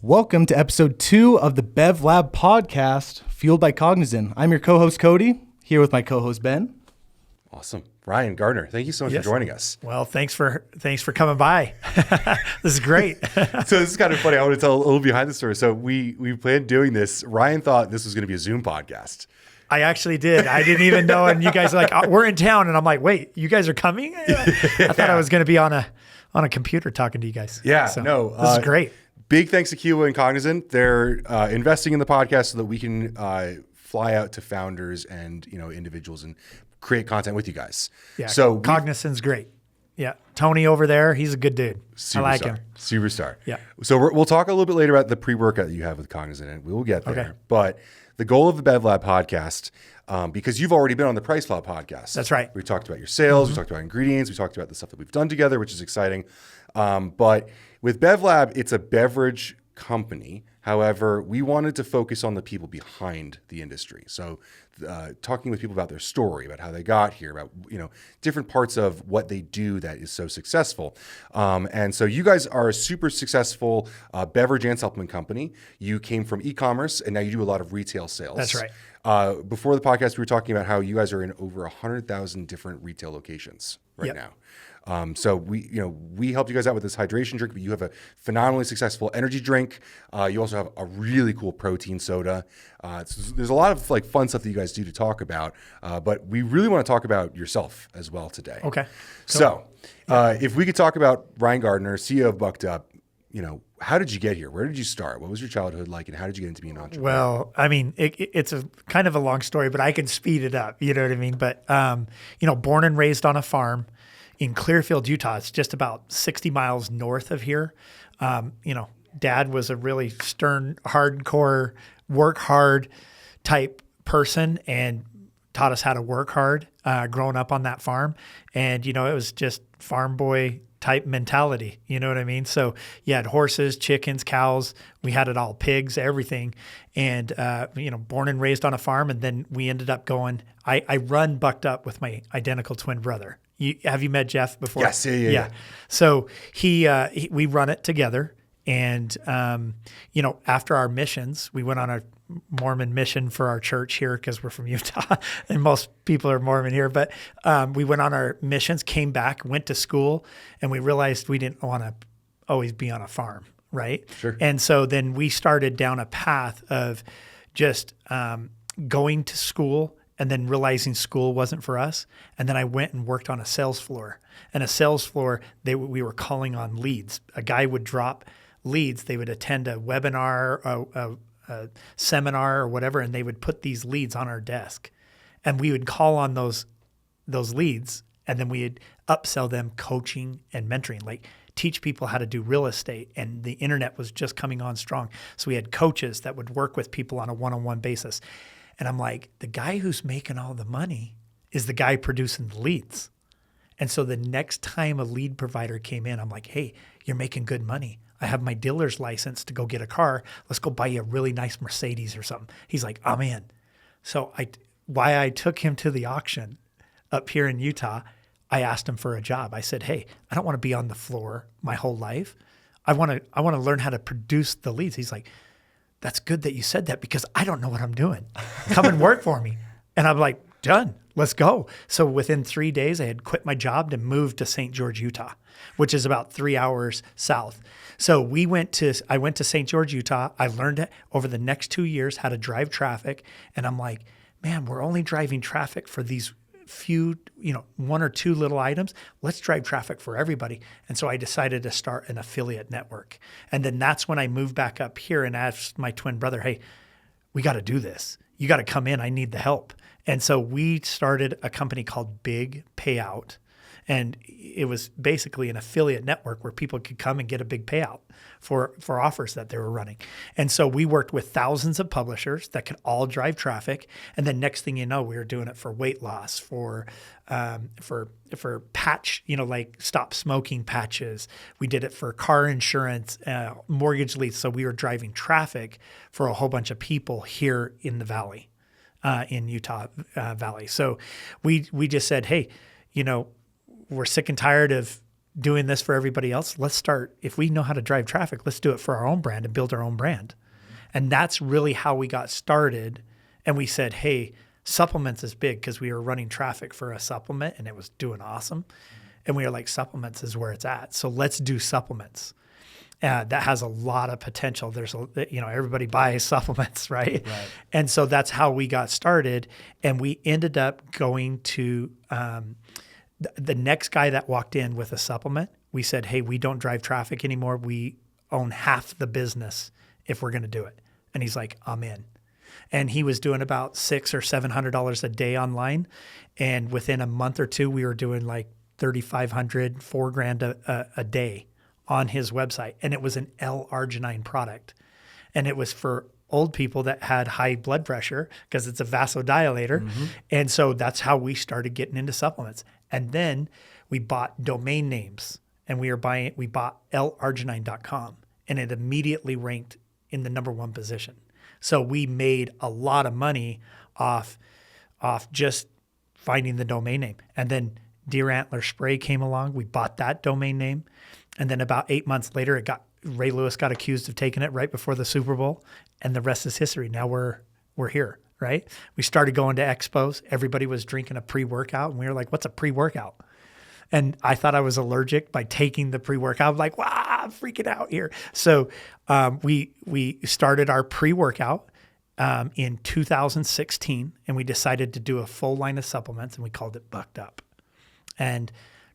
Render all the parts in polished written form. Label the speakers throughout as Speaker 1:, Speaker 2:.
Speaker 1: Welcome to episode 2 of the Bevlab podcast, fueled by Cognizin. I'm your co-host, Cody, here with my co-host, Ben.
Speaker 2: Awesome. Ryan Gardner, thank you so much for joining us.
Speaker 3: Well, thanks for coming by. This is great.
Speaker 2: So this is kind of funny. I want to tell a little behind the story. So we planned doing this. Ryan thought this was going to be a Zoom podcast.
Speaker 3: I actually did. I didn't even know. And you guys are like, we're in town. And I'm like, wait, you guys are coming? I thought I was going to be on a computer talking to you guys.
Speaker 2: Yeah,
Speaker 3: so,
Speaker 2: no.
Speaker 3: This is great.
Speaker 2: Big thanks to Kiwa and Cognizin. They're investing in the podcast so that we can fly out to founders and individuals and create content with you guys.
Speaker 3: Yeah,
Speaker 2: so
Speaker 3: Cognizin's great. Yeah, Tony over there, he's a good dude.
Speaker 2: Superstar,
Speaker 3: I like him.
Speaker 2: Superstar.
Speaker 3: Yeah.
Speaker 2: So we'll talk a little bit later about the pre-workout that you have with Cognizin, and we will get there.
Speaker 3: Okay.
Speaker 2: But the goal of the Bevlab podcast, because you've already been on the Price Lab podcast.
Speaker 3: That's right.
Speaker 2: We talked about your sales, we talked about ingredients, we talked about the stuff that we've done together, which is exciting. But with Bevlab, it's a beverage company. However, we wanted to focus on the people behind the industry. So talking with people about their story, about how they got here, about different parts of what they do that is so successful. And so you guys are a super successful beverage and supplement company. You came from e-commerce, and now you do a lot of retail sales.
Speaker 3: That's right.
Speaker 2: Before the podcast, we were talking about how you guys are in over 100,000 different retail locations right now. So we helped you guys out with this hydration drink, but you have a phenomenally successful energy drink. You also have a really cool protein soda. There's a lot of fun stuff that you guys do to talk about, but we really want to talk about yourself as well today.
Speaker 3: Okay.
Speaker 2: So if we could talk about Ryan Gardner, CEO of Bucked Up, how did you get here? Where did you start? What was your childhood like, and how did you get into being an entrepreneur?
Speaker 3: Well, I mean, it's a kind of a long story, but I can speed it up. You know what I mean? But born and raised on a farm in Clearfield, Utah. It's just about 60 miles north of here. Dad was a really stern, hardcore, work hard type person and taught us how to work hard growing up on that farm. And, it was just farm boy type mentality. You know what I mean? So you had horses, chickens, cows. We had it all, pigs, everything. And, born and raised on a farm. And then we ended up going, I run Bucked Up with my identical twin brother. Have you met Jeff before?
Speaker 2: Yes, yeah.
Speaker 3: So we run it together, and after our missions, we went on a Mormon mission for our church here because we're from Utah, and most people are Mormon here. But we went on our missions, came back, went to school, and we realized we didn't want to always be on a farm, right?
Speaker 2: Sure.
Speaker 3: And so then we started down a path of just going to school. And then realizing school wasn't for us. And then I went and worked on a sales floor. And a sales floor, we were calling on leads. A guy would drop leads. They would attend a webinar, a seminar or whatever, and they would put these leads on our desk. And we would call on those leads, and then we'd upsell them coaching and mentoring, like teach people how to do real estate. And the internet was just coming on strong. So we had coaches that would work with people on a one-on-one basis. And I'm like, the guy who's making all the money is the guy producing the leads. And so the next time a lead provider came in, I'm like, hey, you're making good money. I have my dealer's license to go get a car. Let's go buy you a really nice Mercedes or something. He's like, I'm in. So why I took him to the auction up here in Utah, I asked him for a job. I said, hey, I don't want to be on the floor my whole life. I want to learn how to produce the leads. He's like, that's good that you said that because I don't know what I'm doing. Come and work for me. And I'm like, done, let's go. So within 3 days, I had quit my job to move to St. George, Utah, which is about 3 hours south. So I went to St. George, Utah. I learned over the next 2 years how to drive traffic. And I'm like, man, we're only driving traffic for these few, one or two little items. Let's drive traffic for everybody. And so I decided to start an affiliate network. And then that's when I moved back up here and asked my twin brother, hey, we got to do this. You got to come in. I need the help. And so we started a company called Big Payout. And it was basically an affiliate network where people could come and get a big payout for offers that they were running. And so we worked with thousands of publishers that could all drive traffic. And then next thing you know, we were doing it for weight loss, for patch, like stop smoking patches. We did it for car insurance, mortgage leads. So we were driving traffic for a whole bunch of people here in the valley, in Utah Valley. So we just said, hey, we're sick and tired of doing this for everybody else. Let's start, if we know how to drive traffic, let's do it for our own brand and build our own brand. And that's really how we got started. And we said, hey, supplements is big because we were running traffic for a supplement and it was doing awesome. And we were like, supplements is where it's at. So let's do supplements. That has a lot of potential. There's, everybody buys supplements, right? And so that's how we got started. And we ended up going to the next guy that walked in with a supplement. We said, hey, we don't drive traffic anymore. We own half the business if we're going to do it. And he's like, I'm in. And he was doing about $600 or $700 a day online. And within a month or two, we were doing like $3,500, $4,000 a day on his website. And it was an L-arginine product. And it was for old people that had high blood pressure because it's a vasodilator. Mm-hmm. And so that's how we started getting into supplements. And then we bought domain names and we bought larginine.com and it immediately ranked in the number one position. So we made a lot of money off just finding the domain name. And then Deer Antler Spray came along. We bought that domain name. And then about 8 months later, Ray Lewis got accused of taking it right before the Super Bowl. And the rest is history. Now we're here, right? We started going to expos. Everybody was drinking a pre-workout. And we were like, what's a pre-workout? And I thought I was allergic by taking the pre-workout. I'm like, wow, I'm freaking out here. So we started our pre-workout in 2016, and we decided to do a full line of supplements, and we called it Bucked Up. And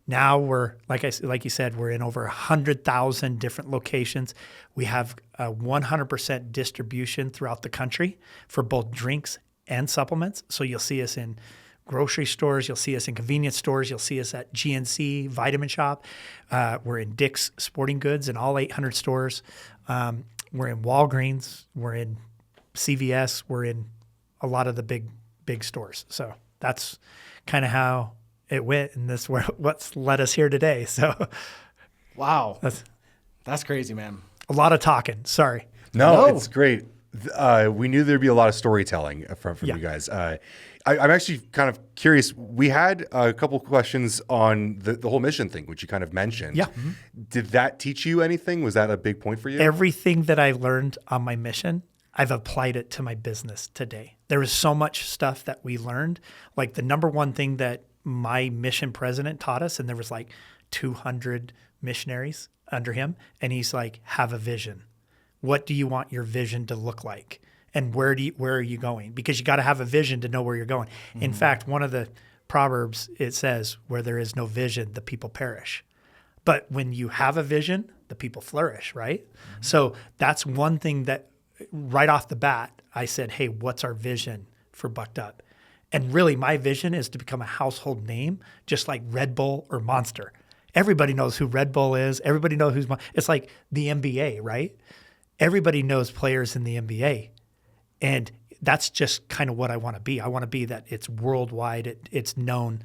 Speaker 3: now we're, like you said, we're in over 100,000 different locations. We have 100% distribution throughout the country for both drinks and supplements. So you'll see us in grocery stores, you'll see us in convenience stores, you'll see us at GNC, Vitamin Shop. We're in Dick's Sporting Goods in all 800 stores. We're in Walgreens, we're in CVS, we're in a lot of the big stores. So that's kind of how it went, and that's what's led us here today. So,
Speaker 1: wow, that's crazy, man.
Speaker 3: A lot of talking. Sorry.
Speaker 2: No, it's great. We knew there'd be a lot of storytelling from you guys. I'm actually kind of curious. We had a couple questions on the whole mission thing, which you kind of mentioned.
Speaker 3: Yeah.
Speaker 2: Mm-hmm. Did that teach you anything? Was that a big point for you?
Speaker 3: Everything that I learned on my mission, I've applied it to my business today. There was so much stuff that we learned. Like the number one thing that my mission president taught us, and there was like 200 missionaries under him, and he's like, have a vision. What do you want your vision to look like? And where are you going? Because you got to have a vision to know where you're going. Mm-hmm. In fact, one of the Proverbs, it says, where there is no vision, the people perish. But when you have a vision, the people flourish, right? Mm-hmm. So that's one thing that right off the bat, I said, hey, what's our vision for Bucked Up? And really my vision is to become a household name, just like Red Bull or Monster. Everybody knows who Red Bull is. Everybody knows it's like the NBA, right? Everybody knows players in the NBA. And that's just kind of what I want to be. I want to be that it's worldwide, it's known,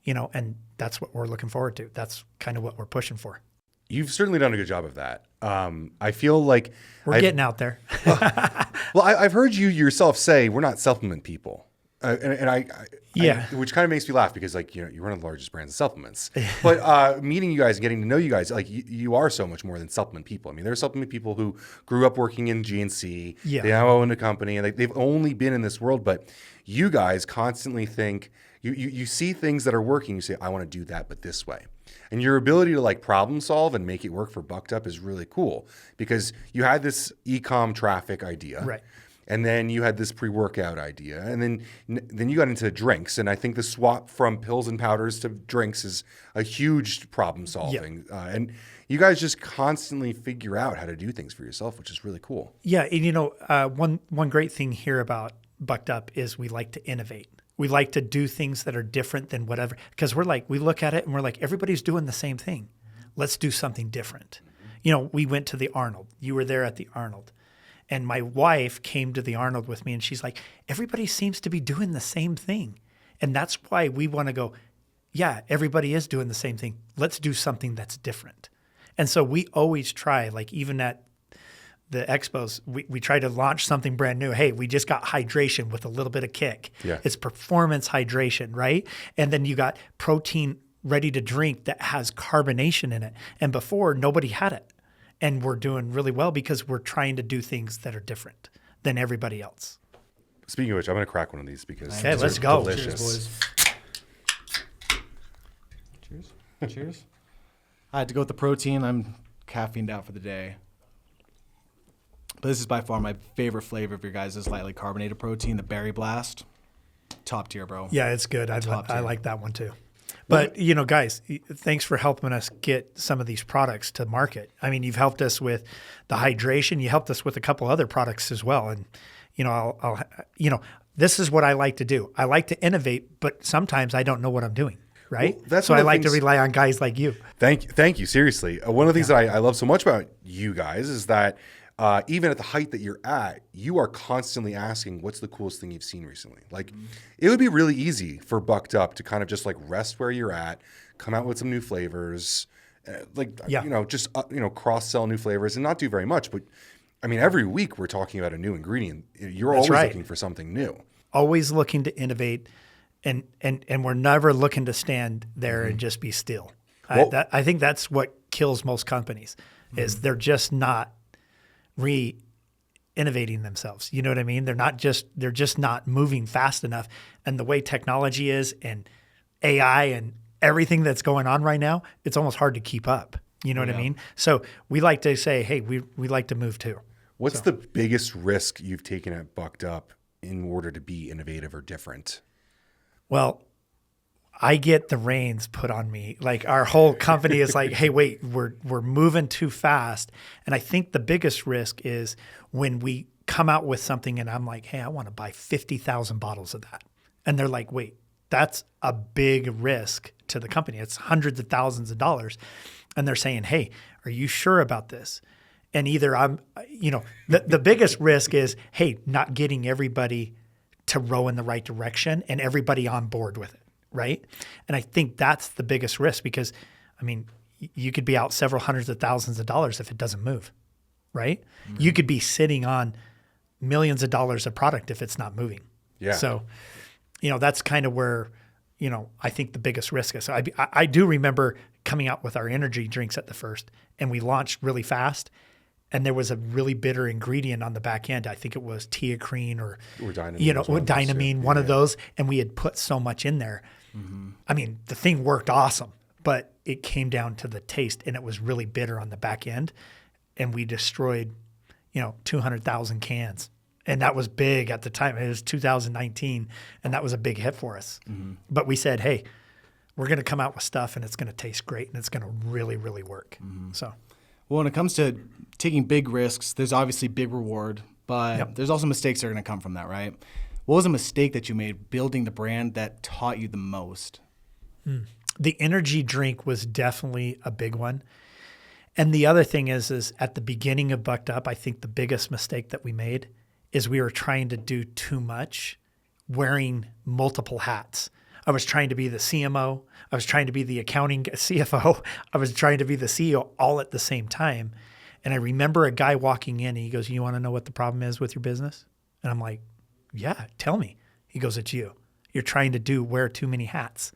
Speaker 3: and that's what we're looking forward to. That's kind of what we're pushing for.
Speaker 2: You've certainly done a good job of that. I feel like
Speaker 3: we're getting out there.
Speaker 2: Well, I've heard you yourself say we're not supplement people. Which kind of makes me laugh because you're one of the largest brands of supplements. But meeting you guys and getting to know you guys, you are so much more than supplement people. I mean, there are supplement people who grew up working in GNC. Yeah. They now own a company and they've only been in this world. But you guys constantly think you see things that are working. You say, I want to do that, but this way. And your ability to problem solve and make it work for Bucked Up is really cool because you had this e-com traffic idea.
Speaker 3: Right.
Speaker 2: And then you had this pre-workout idea, and then you got into drinks. And I think the swap from pills and powders to drinks is a huge problem solving. Yeah. And you guys just constantly figure out how to do things for yourself, which is really cool.
Speaker 3: Yeah, and one great thing here about Bucked Up is we like to innovate. We like to do things that are different than whatever, because we look at it and we're like, everybody's doing the same thing. Let's do something different. We went to the Arnold. You were there at the Arnold. And my wife came to the Arnold with me and she's like, everybody seems to be doing the same thing. And that's why we want to go, yeah, everybody is doing the same thing. Let's do something that's different. And so we always try, even at the expos, we try to launch something brand new. Hey, we just got hydration with a little bit of kick.
Speaker 2: Yeah.
Speaker 3: It's performance hydration, right? And then you got protein ready to drink that has carbonation in it. And before, nobody had it. And we're doing really well because we're trying to do things that are different than everybody else.
Speaker 2: Speaking of which, I'm going to crack one of these because
Speaker 3: Okay,
Speaker 2: these
Speaker 3: let's
Speaker 2: are
Speaker 3: go.
Speaker 2: delicious.
Speaker 1: Cheers, boys. Cheers. I had to go with the protein. I'm caffeined out for the day. But this is by far my favorite flavor of your guys' lightly carbonated protein, the Berry Blast. Top tier, bro.
Speaker 3: Yeah, it's good. I
Speaker 1: tier.
Speaker 3: like that one too. But, you know, guys, thanks for helping us get some of these products to market. I mean, you've helped us with the hydration. You helped us with a couple other products as well. And, you know, this is what I like to do. I like to innovate, but sometimes I don't know what I'm doing, right?
Speaker 2: Well, that's
Speaker 3: so
Speaker 2: one
Speaker 3: I
Speaker 2: of the
Speaker 3: like to
Speaker 2: things-
Speaker 3: rely on guys like you.
Speaker 2: Thank you. Seriously. One of the things that I love so much about you guys is that even at the height that you're at, you are constantly asking, what's the coolest thing you've seen recently? Like, it would be really easy for Bucked Up to kind of just like rest where you're at, come out with some new flavors, cross-sell new flavors and not do very much. But I mean, every week we're talking about a new ingredient. You're always looking for something new.
Speaker 3: Always looking to innovate, and we're never looking to stand there and just be still.
Speaker 2: Well-
Speaker 3: I think that's what kills most companies is they're just not innovating themselves. You know what I mean? They're just not moving fast enough. And the way technology is and AI and everything that's going on right now, it's almost hard to keep up. You know what I mean? So we like to say, hey, we like to move too.
Speaker 2: What's the biggest risk you've taken at Bucked Up in order to be innovative or different?
Speaker 3: Well, I get the reins put on me. Like our whole company is like, hey, wait, we're moving too fast. And I think the biggest risk is when we come out with something and I'm like, hey, I want to buy 50,000 bottles of that. And they're like, wait, that's a big risk to the company. It's hundreds of thousands of dollars. And they're saying, hey, are you sure about this? And either the biggest risk is, hey, not getting everybody to row in the right direction and everybody on board with it. Right. And I think that's the biggest risk because, I mean, you could be out several hundreds of thousands of dollars if it doesn't move. Right. Mm-hmm. You could be sitting on millions of dollars of product if it's not moving.
Speaker 2: Yeah.
Speaker 3: So, that's kind of where, I think the biggest risk is. So I do remember coming out with our energy drinks at the first and we launched really fast. And there was a really bitter ingredient on the back end. I think it was teacrine or dynamine, one of those. And we had put so much in there. Mm-hmm. I mean, the thing worked awesome, but it came down to the taste and it was really bitter on the back end. And we destroyed, 200,000 cans. And that was big at the time. It was 2019 and that was a big hit for us. Mm-hmm. But we said, hey, we're going to come out with stuff and it's going to taste great and it's going to really, really work. Mm-hmm. So.
Speaker 1: Well, when it comes to taking big risks, there's obviously big reward, but there's also mistakes that are going to come from that, right? What was a mistake that you made building the brand that taught you the most?
Speaker 3: The energy drink was definitely a big one. And the other thing is at the beginning of Bucked Up, I think the biggest mistake that we made is we were trying to do too much wearing multiple hats. I was trying to be the CMO. I was trying to be the accounting CFO. I was trying to be the CEO all at the same time. And I remember a guy walking in and he goes, you want to know what the problem is with your business? And I'm like, yeah, tell me. He goes, it's you. You're trying to wear too many hats.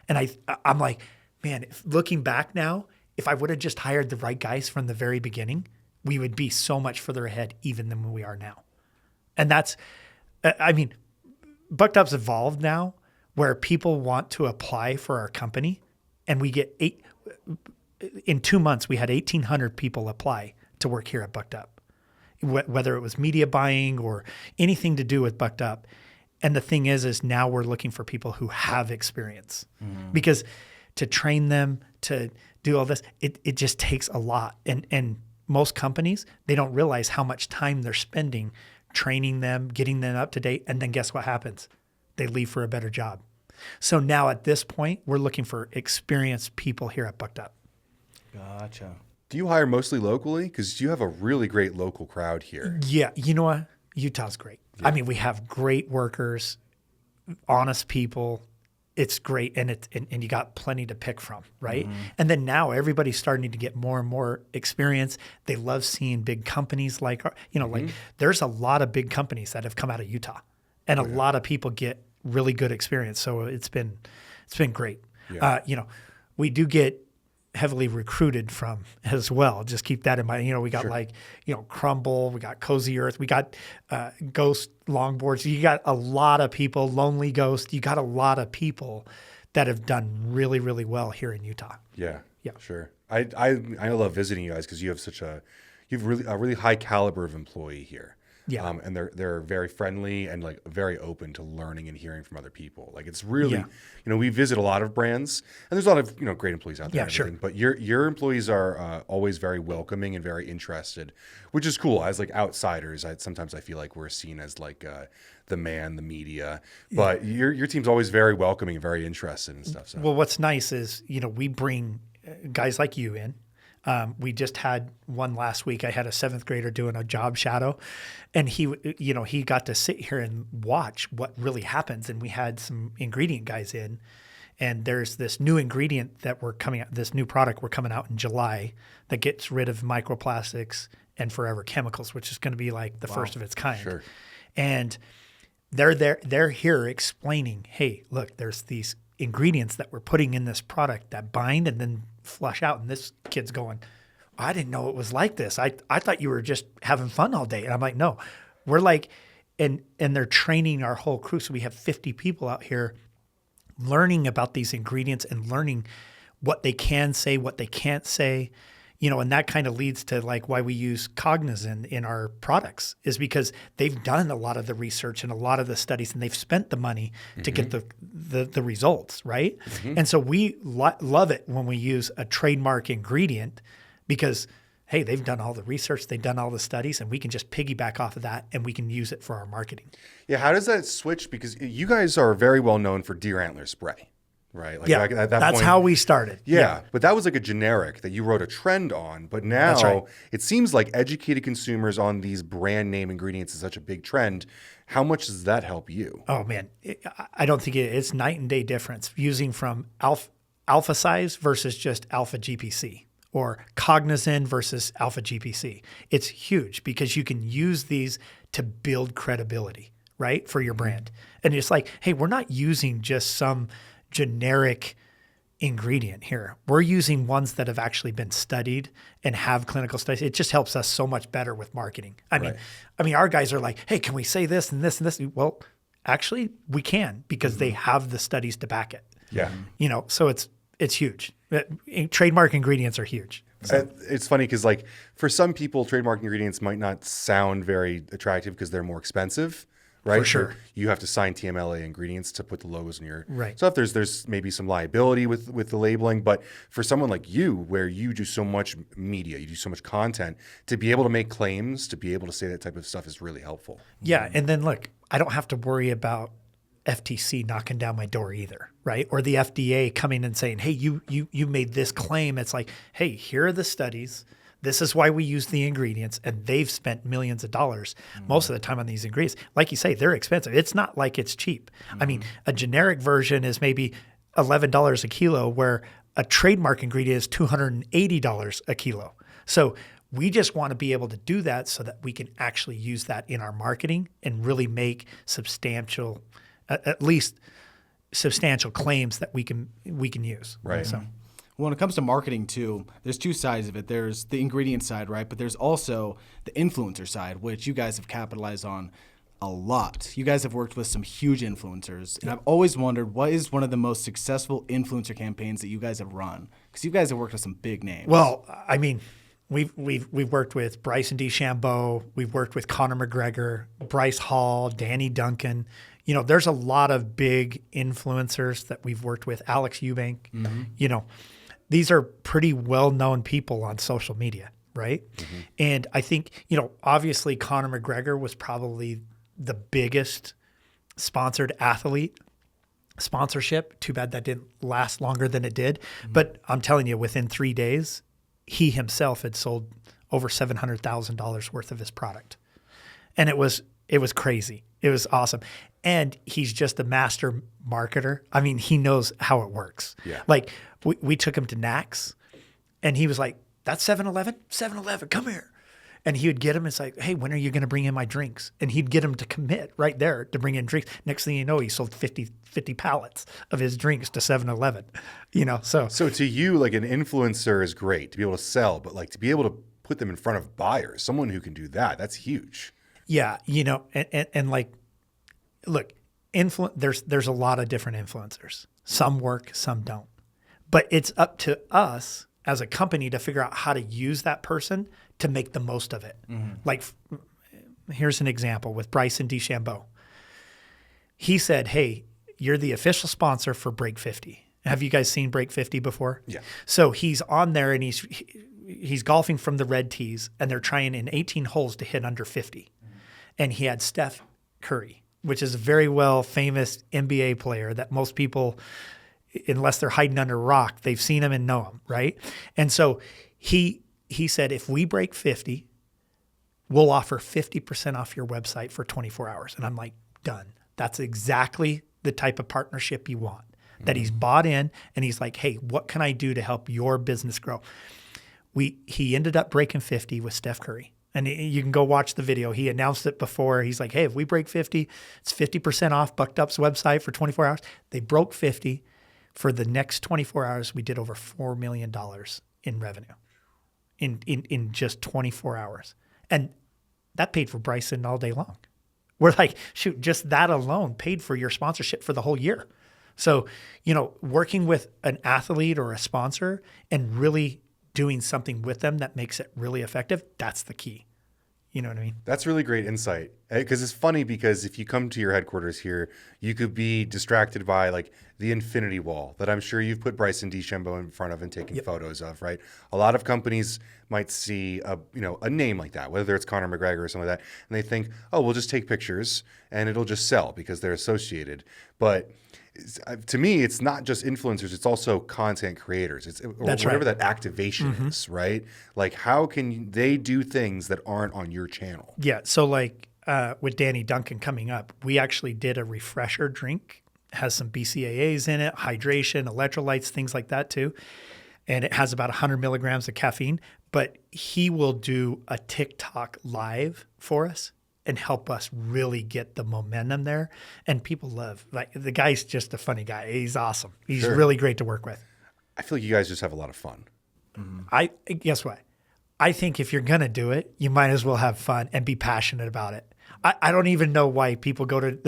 Speaker 3: And I'm like, man, looking back now, if I would have just hired the right guys from the very beginning, we would be so much further ahead even than we are now. And that's, Bucked Up's evolved now, where people want to apply for our company and we get in 2 months, we had 1,800 people apply to work here at Bucked Up, whether it was media buying or anything to do with Bucked Up. And the thing is now we're looking for people who have experience because to train them to do all this, it just takes a lot. And most companies, they don't realize how much time they're spending training them, getting them up to date. And then guess what happens? They leave for a better job. So now at this point, we're looking for experienced people here at Bucked Up.
Speaker 1: Gotcha.
Speaker 2: Do you hire mostly locally? Because you have a really great local crowd here.
Speaker 3: Yeah. You know what? Utah's great. Yeah. I mean, we have great workers, honest people. It's great. And you got plenty to pick from, right? Mm-hmm. And then now everybody's starting to get more and more experience. They love seeing big companies like there's a lot of big companies that have come out of Utah and a lot of people get really good experience. So it's been great. Yeah. we do get heavily recruited from as well. Just keep that in mind. We got Crumble, we got Cozy Earth, we got Ghost Longboards. You got a lot of people, Lonely Ghost. You got a lot of people that have done really, really well here in Utah.
Speaker 2: Yeah.
Speaker 3: Yeah.
Speaker 2: Sure. I love visiting you guys because you have a really high caliber of employee here.
Speaker 3: Yeah.
Speaker 2: And they're very friendly and like very open to learning and hearing from other people. Like it's really, we visit a lot of brands and there's a lot of, great employees out there.
Speaker 3: Yeah,
Speaker 2: and
Speaker 3: sure.
Speaker 2: everything, but your employees are always very welcoming and very interested, which is cool. As like outsiders, sometimes I feel like we're seen as like the media, but your team's always very welcoming and very interested and stuff. So.
Speaker 3: Well, what's nice is, we bring guys like you in. We just had one last week. I had a 7th grader doing a job shadow, and he got to sit here and watch what really happens. And we had some ingredient guys in, and there's this new ingredient that this new product we're coming out in July that gets rid of microplastics and forever chemicals, which is going to be like the first of its kind.
Speaker 2: Sure.
Speaker 3: And they're here explaining, hey, look, there's these ingredients that we're putting in this product that bind and then flush out. And this kid's going, I didn't know it was like this. I thought you were just having fun all day. And I'm like, no, we're like, and they're training our whole crew. So we have 50 people out here learning about these ingredients and learning what they can say, what they can't say, and that kind of leads to like why we use Cognizin in our products, is because they've done a lot of the research and a lot of the studies, and they've spent the money to get the results, right? And so we love it when we use a trademark ingredient because, hey, they've done all the research, they've done all the studies, and we can just piggyback off of that and we can use it for our marketing.
Speaker 2: Yeah, how does that switch? Because you guys are very well known for deer antler spray. Right. Like
Speaker 3: yeah,
Speaker 2: at that
Speaker 3: that's
Speaker 2: point,
Speaker 3: how we started.
Speaker 2: Yeah, but that was like a generic that you wrote a trend on. But now it seems like educated consumers on these brand name ingredients is such a big trend. How much does that help you?
Speaker 3: Oh man, I don't think it's night and day difference using from alpha size versus just alpha GPC or Cognizin versus alpha GPC. It's huge because you can use these to build credibility, right, for your brand. And it's like, hey, we're not using just some generic ingredient here. We're using ones that have actually been studied and have clinical studies. It just helps us so much better with marketing. I mean, our guys are like, hey, can we say this and this and this? Well, actually we can because they have the studies to back it.
Speaker 2: Yeah.
Speaker 3: So it's huge. Trademark ingredients are huge. So.
Speaker 2: It's funny because like for some people, trademark ingredients might not sound very attractive because they're more expensive. Right.
Speaker 3: For sure.
Speaker 2: You have to sign TMLA ingredients to put the logos in your
Speaker 3: stuff.
Speaker 2: There's maybe some liability with the labeling, but for someone like you, where you do so much media, you do so much content, to be able to make claims, to be able to say that type of stuff is really helpful.
Speaker 3: Yeah. And then look, I don't have to worry about FTC knocking down my door either, right? Or the FDA coming and saying, hey, you made this claim. It's like, hey, here are the studies. This is why we use the ingredients, and they've spent millions of dollars most of the time on these ingredients. Like you say, they're expensive. It's not like it's cheap. I mean, a generic version is maybe $11 a kilo, where a trademark ingredient is $280 a kilo. So we just want to be able to do that so that we can actually use that in our marketing and really make substantial, at least substantial claims that we can use.
Speaker 2: Right.
Speaker 3: So.
Speaker 1: When it comes to marketing too, there's two sides of it. There's the ingredient side, right? But there's also the influencer side, which you guys have capitalized on a lot. You guys have worked with some huge influencers. And I've always wondered, what is one of the most successful influencer campaigns that you guys have run? Because you guys have worked with some big names.
Speaker 3: Well, I mean, we've worked with Bryson DeChambeau. We've worked with Conor McGregor, Bryce Hall, Danny Duncan. There's a lot of big influencers that we've worked with. Alex Eubank, these are pretty well-known people on social media, right? And I think, obviously Conor McGregor was probably the biggest sponsored athlete sponsorship. Too bad that didn't last longer than it did. But I'm telling you, within 3 days, he himself had sold over $700,000 worth of his product. And it was crazy. It was awesome. And he's just a master marketer. I mean, he knows how it works.
Speaker 2: Yeah.
Speaker 3: Like we took him to NACS and he was like, that's 7-Eleven? 7-Eleven, come here. And he would get him. It's like, hey, when are you going to bring in my drinks? And he'd get him to commit right there to bring in drinks. Next thing you know, he sold 50 pallets of his drinks to 7-Eleven. So
Speaker 2: to you, like an influencer is great to be able to sell, but like to be able to put them in front of buyers, someone who can do that's huge.
Speaker 3: yeah, and like, look, there's a lot of different influencers. Some work, some don't. But it's up to us as a company to figure out how to use that person to make the most of it. Like, here's an example with Bryson DeChambeau. He said, hey, you're the official sponsor for Break 50. Have you guys seen Break 50 before?
Speaker 2: Yeah.
Speaker 3: So he's on there and he's golfing from the red tees, and they're trying in 18 holes to hit under 50. And he had Steph Curry, which is a very well famous NBA player that most people, unless they're hiding under a rock, they've seen him and know him, right? And so he said, if we break 50, we'll offer 50% off your website for 24 hours. And I'm like, done. That's exactly the type of partnership you want, that he's bought in and he's like, hey, what can I do to help your business grow? He ended up breaking 50 with Steph Curry. And you can go watch the video. He announced it before. He's like, hey, if we break 50, it's 50% off Bucked Up's website for 24 hours. They broke 50. For the next 24 hours, we did over $4 million in revenue in just 24 hours. And that paid for Bryson all day long. We're like, shoot, just that alone paid for your sponsorship for the whole year. So, working with an athlete or a sponsor and really doing something with them that makes it really effective, that's the key. You know what I mean?
Speaker 2: That's really great insight. Because it's funny, because if you come to your headquarters here, you could be distracted by like the infinity wall that I'm sure you've put Bryson DeChambeau in front of and taken photos of, right? A lot of companies might see a name like that, whether it's Conor McGregor or something like that, and they think, oh, we'll just take pictures and it'll just sell because they're associated. But to me, it's not just influencers; it's also content creators. Whatever that activation is, right? Like, how can they do things that aren't on your channel?
Speaker 3: Yeah. So, like with Danny Duncan coming up, we actually did a refresher drink. It has some BCAAs in it, hydration, electrolytes, things like that too, and it has about 100 milligrams of caffeine. But he will do a TikTok live for us and help us really get the momentum there. And people love, like, the guy's just a funny guy. He's awesome. He's really great to work with.
Speaker 2: I feel like you guys just have a lot of fun.
Speaker 3: Guess what? I think if you're going to do it, you might as well have fun and be passionate about it. I don't even know why people go to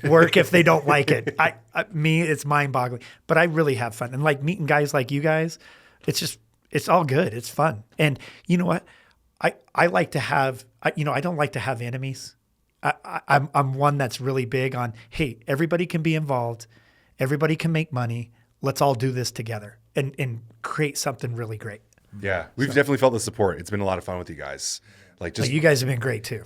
Speaker 3: work if they don't like it. It's mind boggling, but I really have fun. And like meeting guys like you guys, it's all good. It's fun. And you know what? I like to have, I don't like to have enemies. I'm one that's really big on, hey, everybody can be involved. Everybody can make money. Let's all do this together and create something really great.
Speaker 2: Yeah, we've definitely felt the support. It's been a lot of fun with you guys. Like, just
Speaker 3: you guys have been great too.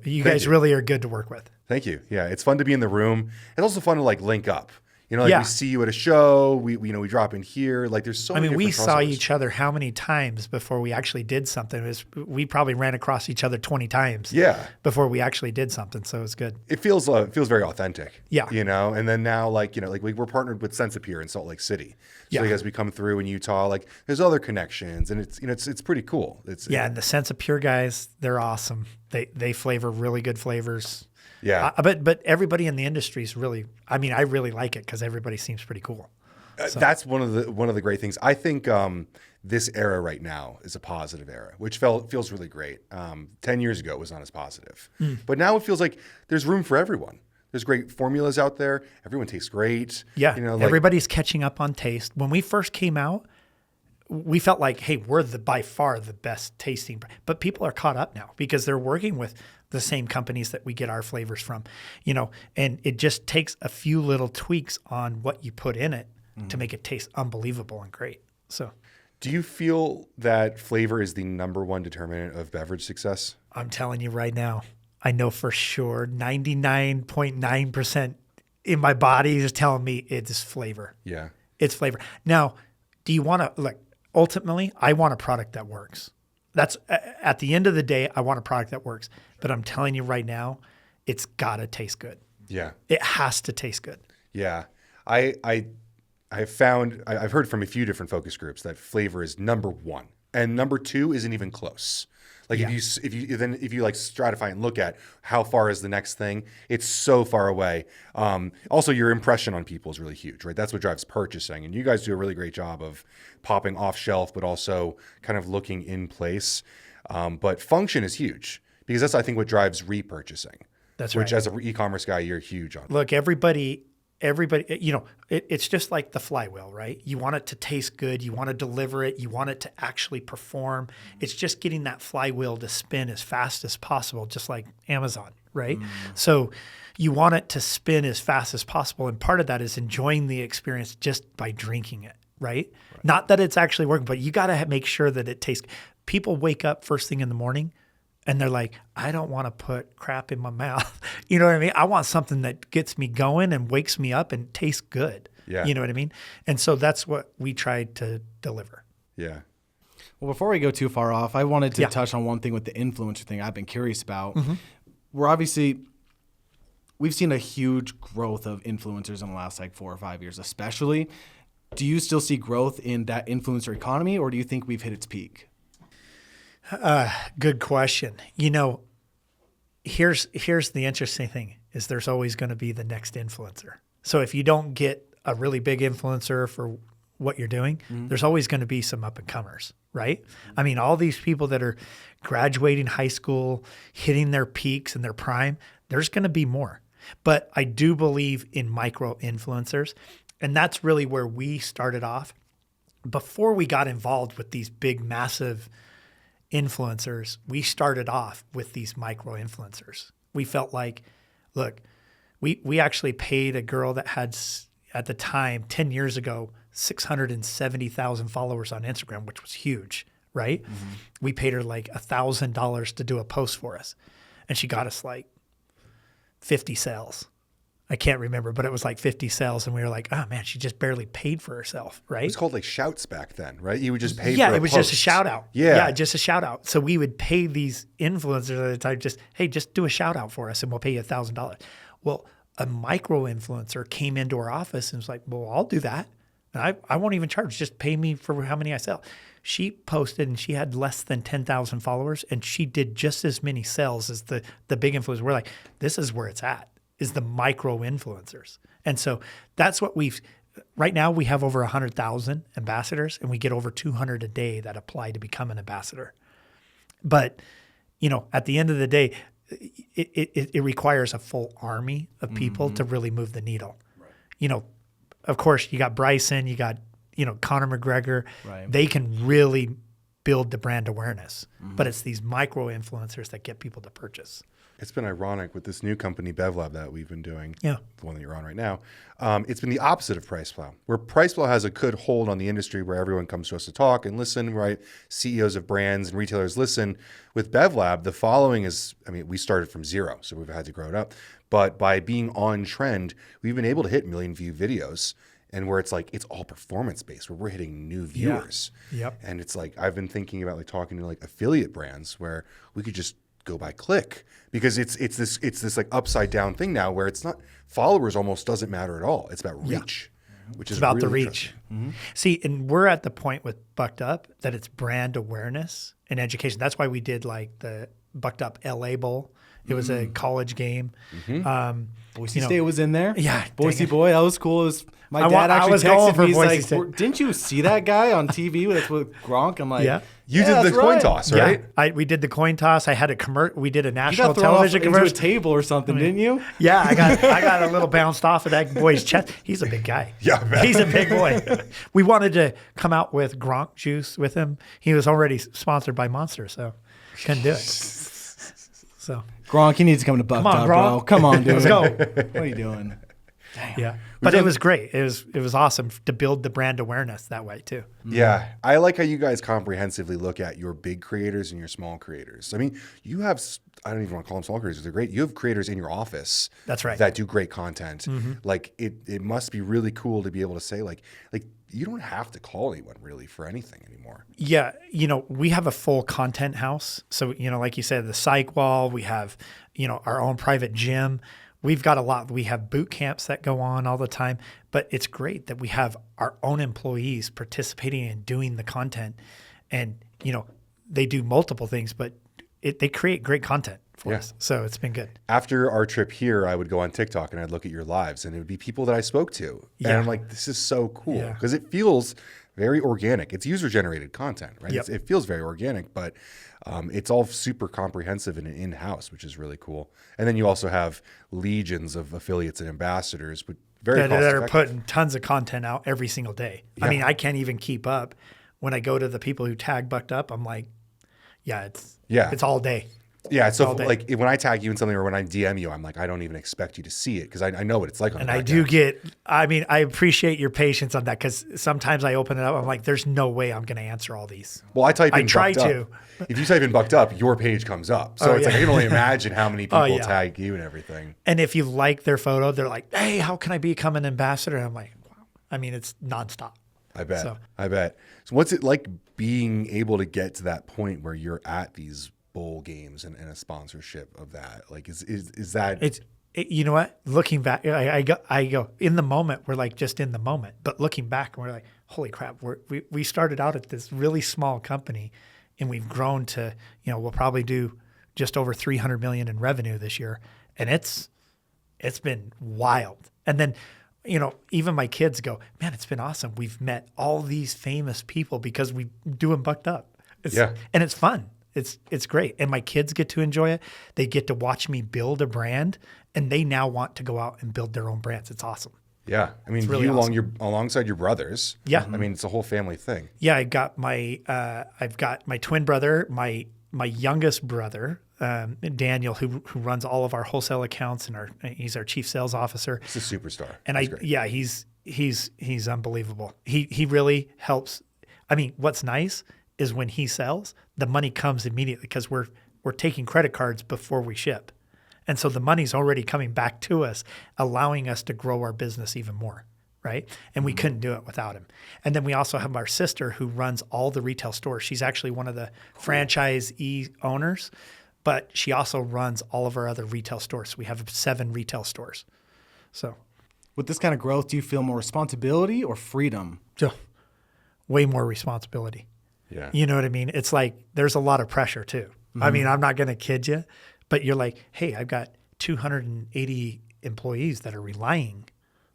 Speaker 3: You guys really are good to work with.
Speaker 2: Thank you. Yeah, it's fun to be in the room. It's also fun to like link up. We see you at a show. We drop in here. Like, there's so many.
Speaker 3: We saw
Speaker 2: crossovers.
Speaker 3: each other how many times before we actually did something? We probably ran across each other 20 times.
Speaker 2: Yeah.
Speaker 3: Before we actually did something, so it was good.
Speaker 2: It feels very authentic.
Speaker 3: Yeah.
Speaker 2: And then now we're partnered with Sensapure in Salt Lake City. So as we come through in Utah, like there's other connections, and it's pretty cool. And
Speaker 3: the Sensapure guys, they're awesome. They flavor really good flavors.
Speaker 2: Yeah.
Speaker 3: But everybody in the industry is really, I really like it because everybody seems pretty cool.
Speaker 2: That's one of the great things. I think this era right now is a positive era, which feels really great. 10 years ago, it was not as positive. But now it feels like there's room for everyone. There's great formulas out there. Everyone tastes great.
Speaker 3: Yeah. Everybody's catching up on taste. When we first came out, we felt like, hey, we're by far the best tasting. But people are caught up now because they're working with the same companies that we get our flavors from, and it just takes a few little tweaks on what you put in it to make it taste unbelievable and great. So,
Speaker 2: do you feel that flavor is the number one determinant of beverage success?
Speaker 3: I'm telling you right now, I know for sure 99.9% in my body is telling me it's flavor.
Speaker 2: Yeah.
Speaker 3: It's flavor. Now, do you want to, ultimately, I want a product that works. That's at the end of the day, I want a product that works. But I'm telling you right now, it's got to taste good.
Speaker 2: Yeah.
Speaker 3: It has to taste good.
Speaker 2: Yeah. I've heard from a few different focus groups that flavor is number one. And number two isn't even close. Like
Speaker 3: Yeah.
Speaker 2: if you like stratify and look at how far is the next thing, it's so far away. Also, your impression on people is really huge, right? That's what drives purchasing, and you guys do a really great job of popping off shelf, but also kind of looking in place. But function is huge because that's, I think, what drives repurchasing.
Speaker 3: That's
Speaker 2: which
Speaker 3: right.
Speaker 2: as an e-commerce guy, you're huge on.
Speaker 3: Look, everybody, it's just like the flywheel, right? You want it to taste good. You want to deliver it. You want it to actually perform. It's just getting that flywheel to spin as fast as possible, just like Amazon, right? So you want it to spin as fast as possible. And part of that is enjoying the experience just by drinking it, right? Not that it's actually working, but you got to make sure that it tastes. People wake up first thing in the morning and they're like, I don't want to put crap in my mouth. You know what I mean? I want something that gets me going and wakes me up and tastes good.
Speaker 2: Yeah.
Speaker 3: You know what I mean? And so that's what we tried to deliver.
Speaker 2: Yeah.
Speaker 1: Well, before we go too far off, I wanted to
Speaker 3: Yeah.
Speaker 1: touch on one thing with the influencer thing I've been curious about.
Speaker 3: Mm-hmm.
Speaker 1: We've seen a huge growth of influencers in the last like 4 or 5 years, especially. Do you still see growth in that influencer economy, or do you think we've hit its peak?
Speaker 3: Good question. Here's the interesting thing is there's always going to be the next influencer. So if you don't get a really big influencer for what you're doing, there's always going to be some up and comers, right? I mean, all these people that are graduating high school, hitting their peaks and their prime, there's going to be more. But I do believe in micro influencers, and that's really where we started off. Before we got involved with these big, massive influencers, we started off with these micro influencers. We felt like, look, we actually paid a girl that had, at the time, 10 years ago, 670,000 followers on Instagram, which was huge, right? We paid her like $1,000 to do a post for us. And she got us like 50 sales. I can't remember, but it was like 50 sales. And we were like, oh man, she just barely paid for herself, right?
Speaker 2: It's called like shouts back then, right? You would just pay
Speaker 3: Yeah,
Speaker 2: for
Speaker 3: it was just a shout out.
Speaker 2: Yeah.
Speaker 3: Just a shout out. So we would pay these influencers at the time, just do a shout out for us and we'll pay you $1,000. Well, a micro influencer came into our office and was like, well, I'll do that. And I won't even charge, just pay me for how many I sell. She posted and she had less than 10,000 followers and she did just as many sales as the big influencers. We're like, this is where it's at, is the micro influencers. And so that's what right now we have over 100,000 ambassadors and we get over 200 a day that apply to become an ambassador. But, at the end of the day, it requires a full army of people to really move the needle. Right. Of course you got Bryson, you got, Conor McGregor,
Speaker 1: Right.
Speaker 3: They can really build the brand awareness, but it's these micro influencers that get people to purchase.
Speaker 2: It's been ironic with this new company, Bevlab, that we've been doing,
Speaker 3: Yeah.
Speaker 2: the one that you're on right now. It's been the opposite of PricePlow, where PricePlow has a good hold on the industry where everyone comes to us to talk and listen, right? CEOs of brands and retailers listen. With Bevlab, the following is, we started from zero, so we've had to grow it up. But by being on trend, we've been able to hit million view videos, and where it's like, it's all performance based, where we're hitting new viewers.
Speaker 3: Yep.
Speaker 2: And it's like, I've been thinking about like talking to like affiliate brands where we could just go by click, because it's this like upside down thing now where it's not, followers almost doesn't matter at all. It's about reach, which is
Speaker 3: It's about
Speaker 2: really
Speaker 3: the reach.
Speaker 2: interesting.
Speaker 3: See, and we're at the point with Bucked Up that it's brand awareness and education. That's why we did like the Bucked Up LA Bowl. It was a college game.
Speaker 1: Boise State was in there.
Speaker 3: Yeah,
Speaker 1: Boise
Speaker 3: dang it.
Speaker 1: boy, that was cool. It was, my
Speaker 3: I
Speaker 1: dad actually
Speaker 3: was going
Speaker 1: texted
Speaker 3: for
Speaker 1: me. He's
Speaker 3: Boise
Speaker 1: like,
Speaker 3: State.
Speaker 1: "Didn't you see that guy on TV with Gronk?" I'm like,
Speaker 3: Yeah.
Speaker 2: You
Speaker 1: "Yeah,
Speaker 2: did
Speaker 1: that's
Speaker 2: the coin
Speaker 1: right."
Speaker 2: toss, right?
Speaker 3: Yeah, we did the coin toss. I had we did a
Speaker 1: You
Speaker 3: national
Speaker 1: got thrown off
Speaker 3: television
Speaker 1: into a
Speaker 3: commercial.
Speaker 1: table or something, didn't you?
Speaker 3: Yeah, I got a little bounced off of that boy's chest. He's a big guy.
Speaker 2: Yeah, man.
Speaker 3: He's a big boy. We wanted to come out with Gronk juice with him. He was already sponsored by Monster, so couldn't do it. So
Speaker 1: Gronk, he needs to come to Bucked
Speaker 3: on,
Speaker 1: Up,
Speaker 3: Gronk.
Speaker 1: bro. Come on, dude.
Speaker 3: let's go.
Speaker 1: What are you doing?
Speaker 3: Yeah, but it was great. It was awesome to build the brand awareness that way too.
Speaker 2: Yeah. I like how you guys comprehensively look at your big creators and your small creators. You have, I don't even want to call them small creators. They're great. You have creators in your office.
Speaker 3: That's right.
Speaker 2: That do great content. Like it must be really cool to be able to say like you don't have to call anyone really for anything anymore.
Speaker 3: Yeah, we have a full content house. So, like you said, the psych wall, we have, our own private gym. We've got a lot. We have boot camps that go on all the time, but it's great that we have our own employees participating and doing the content. And, they do multiple things, but they create great content for us. So it's been good.
Speaker 2: After our trip here, I would go on TikTok and I'd look at your lives, and it would be people that I spoke to. And I'm like, this is so cool because it feels very organic. It's user-generated content, right?
Speaker 3: Yep.
Speaker 2: It feels very organic, but it's all super comprehensive and in-house, which is really cool. And then you also have legions of affiliates and ambassadors, but very
Speaker 3: that are
Speaker 2: cost-effective.
Speaker 3: putting tons of content out every single day.
Speaker 2: Yeah.
Speaker 3: I mean, I can't even keep up. When I go to the people who tag Bucked Up, I'm like, it's all day.
Speaker 2: Yeah, so
Speaker 3: all day.
Speaker 2: like when I tag you in something or when I DM you, I'm like, I don't even expect you to see it because I know what it's like on the
Speaker 3: And I
Speaker 2: back
Speaker 3: do
Speaker 2: end.
Speaker 3: I appreciate your patience on that because sometimes I open it up. I'm like, there's no way I'm going to answer all these.
Speaker 2: Well, I type in
Speaker 3: I try
Speaker 2: Bucked
Speaker 3: to.
Speaker 2: Up. If you type in Bucked Up, your page comes up. So it's like I can only imagine how many people tag you and everything.
Speaker 3: And if you like their photo, they're like, hey, how can I become an ambassador? And I'm like, wow. I mean, it's nonstop.
Speaker 2: I bet.
Speaker 3: So-
Speaker 2: I bet. So what's it like being able to get to that point where you're at these bowl games and a sponsorship of that? Like, is that
Speaker 3: You know what? Looking back, I go in the moment. We're like just in the moment, but looking back, we're like, holy crap! We started out at this really small company, and we've grown to, we'll probably do just over 300 million in revenue this year, and it's been wild. And then, even my kids go, man, it's been awesome. We've met all these famous people because we do them Bucked Up. And it's fun. It's great. And my kids get to enjoy it. They get to watch me build a brand, and they now want to go out and build their own brands. It's awesome.
Speaker 2: Yeah. I mean,
Speaker 3: really
Speaker 2: you
Speaker 3: awesome.
Speaker 2: alongside your brothers.
Speaker 3: Yeah.
Speaker 2: I mean, it's a whole family thing.
Speaker 3: Yeah, I've got my twin brother, my youngest brother, Daniel, who runs all of our wholesale accounts, and he's our chief sales officer.
Speaker 2: He's a superstar.
Speaker 3: And he's unbelievable. He really helps. I mean, what's nice is when he sells, the money comes immediately because we're taking credit cards before we ship. And so the money's already coming back to us, allowing us to grow our business even more, right? And we couldn't do it without him. And then we also have our sister who runs all the retail stores. She's actually one of the franchisee owners, but she also runs all of our other retail stores. We have 7 retail stores. So
Speaker 1: With this kind of growth, do you feel more responsibility or freedom?
Speaker 3: way more responsibility.
Speaker 2: Yeah.
Speaker 3: You know what I mean? It's like there's a lot of pressure too. I mean, I'm not going to kid you, but you're like, hey, I've got 280 employees that are relying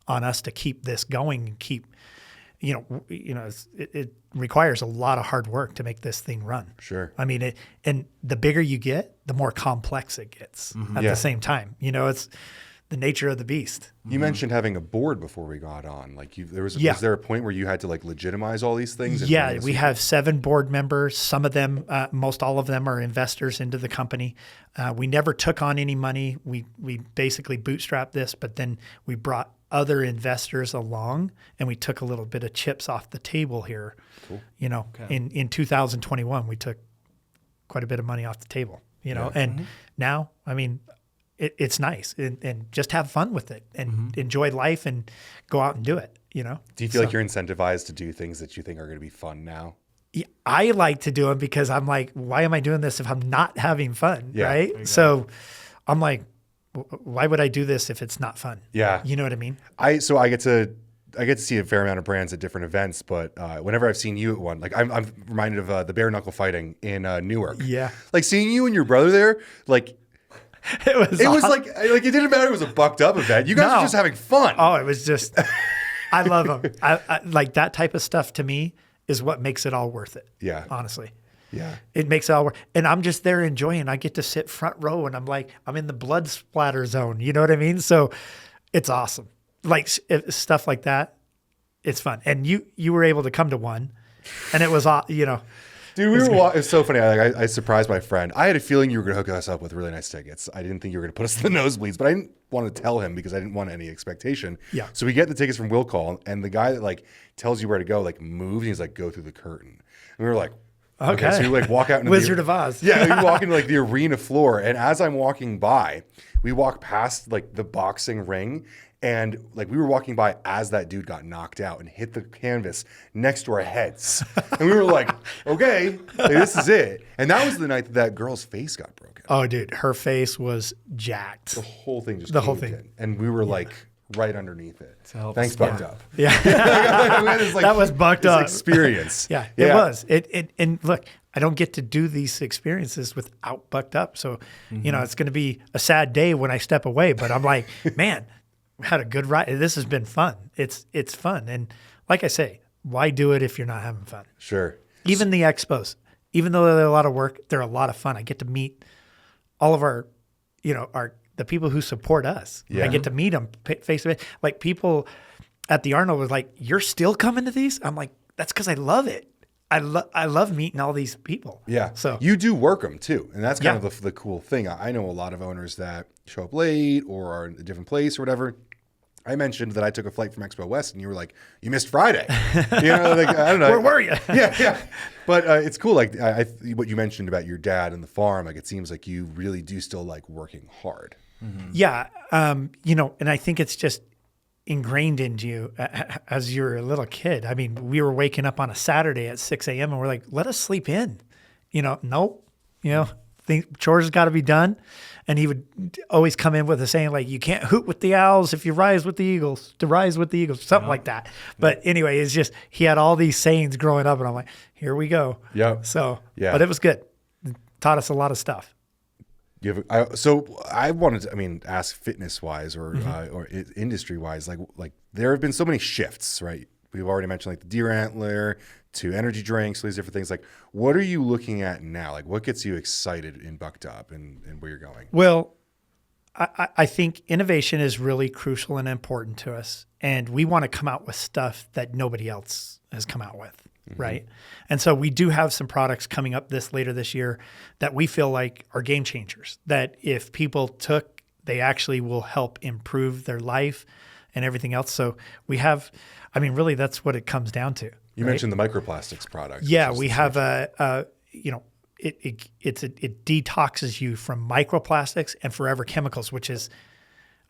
Speaker 3: on us to keep this going and keep, it requires a lot of hard work to make this thing run.
Speaker 2: Sure.
Speaker 3: I mean, and the bigger you get, the more complex it gets at the same time. It's the nature of the beast.
Speaker 2: You mentioned having a board before we got on. Like, was there a point where you had to like legitimize all these things? And
Speaker 3: Yeah, we have 7 board members. Some of them, most all of them, are investors into the company. We never took on any money. We basically bootstrapped this, but then we brought other investors along, and we took a little bit of chips off the table here.
Speaker 2: Cool.
Speaker 3: In 2021, we took quite a bit of money off the table. And now, I mean, it's nice and just have fun with it and enjoy life and go out and do it.
Speaker 2: Do you feel like you're incentivized to do things that you think are going to be fun now?
Speaker 3: Yeah, I like to do them because I'm like, why am I doing this if I'm not having fun?
Speaker 2: Yeah,
Speaker 3: right.
Speaker 2: exactly.
Speaker 3: So I'm like, why would I do this if it's not fun?
Speaker 2: Yeah.
Speaker 3: You know what I mean?
Speaker 2: I get to see a fair amount of brands at different events, but whenever I've seen you at one, like I'm reminded of the bare knuckle fighting in Newark.
Speaker 3: Yeah.
Speaker 2: Like seeing you and your brother there, like
Speaker 3: It was
Speaker 2: awesome. Like it didn't matter. It was a bucked up event. You guys
Speaker 3: No.
Speaker 2: were just having fun.
Speaker 3: Oh, it was just, I love them. I like that type of stuff to me is what makes it all worth it.
Speaker 2: Yeah.
Speaker 3: Honestly.
Speaker 2: Yeah.
Speaker 3: It makes it all work. And I'm just there enjoying. I get to sit front row and I'm in the blood splatter zone. You know what I mean? So it's awesome. Like stuff like that. It's fun. And you were able to come to one and it was,
Speaker 2: Dude, it's so funny. I surprised my friend. I had a feeling you were going to hook us up with really nice tickets. I didn't think you were going to put us in the nosebleeds, but I didn't want to tell him because I didn't want any expectation.
Speaker 3: Yeah.
Speaker 2: So we get the tickets from Will Call, and the guy that like tells you where to go like moves, and he's like, go through the curtain. And we were like, okay. So we like walk out into
Speaker 3: Wizard of Oz.
Speaker 2: Yeah, we walk into like the arena floor, and as I'm walking by, we walk past like the boxing ring. And like we were walking by as that dude got knocked out and hit the canvas next to our heads. And we were like, okay, like, this is it. And that was the night that girl's face got broken.
Speaker 3: Oh, dude, her face was jacked.
Speaker 2: The whole thing just
Speaker 3: The whole
Speaker 2: caved
Speaker 3: thing.
Speaker 2: in. And we were like, right underneath it.
Speaker 1: help
Speaker 2: Thanks,
Speaker 1: us
Speaker 2: Bucked Up.
Speaker 3: Yeah.
Speaker 2: That
Speaker 3: was Bucked Up.
Speaker 2: Experience.
Speaker 3: Yeah, it was. And look, I don't get to do these experiences without Bucked Up. So, it's going to be a sad day when I step away, but I'm like, man, we had a good ride. This has been fun. It's fun. And like I say, why do it if you're not having fun?
Speaker 2: Sure.
Speaker 3: Even the expos, even though they're a lot of work, they're a lot of fun. I get to meet all of our the people who support us.
Speaker 2: Yeah.
Speaker 3: I get to meet them face to face. Like people at the Arnold was like, "You're still coming to these?" I'm like, "That's because I love it. I love meeting all these people."
Speaker 2: Yeah.
Speaker 3: So
Speaker 2: you do work them too. And that's kind
Speaker 3: Yeah.
Speaker 2: of the cool thing. I know a lot of owners that show up late or are in a different place or whatever. I mentioned that I took a flight from Expo West and you were like, you missed Friday. I don't know.
Speaker 3: where were you?
Speaker 2: Yeah. But it's cool. Like what you mentioned about your dad and the farm, like it seems like you really do still like working hard.
Speaker 3: Yeah. And I think it's just ingrained into you as you're a little kid. I mean, we were waking up on a Saturday at 6 a.m. and we're like, let us sleep in. Nope. Chores got to be done. And he would always come in with a saying like, you can't hoot with the owls if you rise with the eagles, something like that. But anyway, it's just, he had all these sayings growing up and I'm like, here we go.
Speaker 2: Yeah.
Speaker 3: So,
Speaker 2: Yeah.
Speaker 3: But it was good. It taught us a lot of stuff.
Speaker 2: So I wanted to, ask fitness wise or industry wise, like there have been so many shifts, right? We've already mentioned like the deer antler to energy drinks, all these different things. Like, what are you looking at now? Like, what gets you excited in Bucked Up and where you're going?
Speaker 3: Well, I think innovation is really crucial and important to us. And we want to come out with stuff that nobody else has come out with, right? And so we do have some products coming up later this year that we feel like are game changers, that if people took, they actually will help improve their life and everything else. So we have, really that's what it comes down to.
Speaker 2: You mentioned the microplastics product.
Speaker 3: Yeah, we have it detoxes you from microplastics and forever chemicals, which is,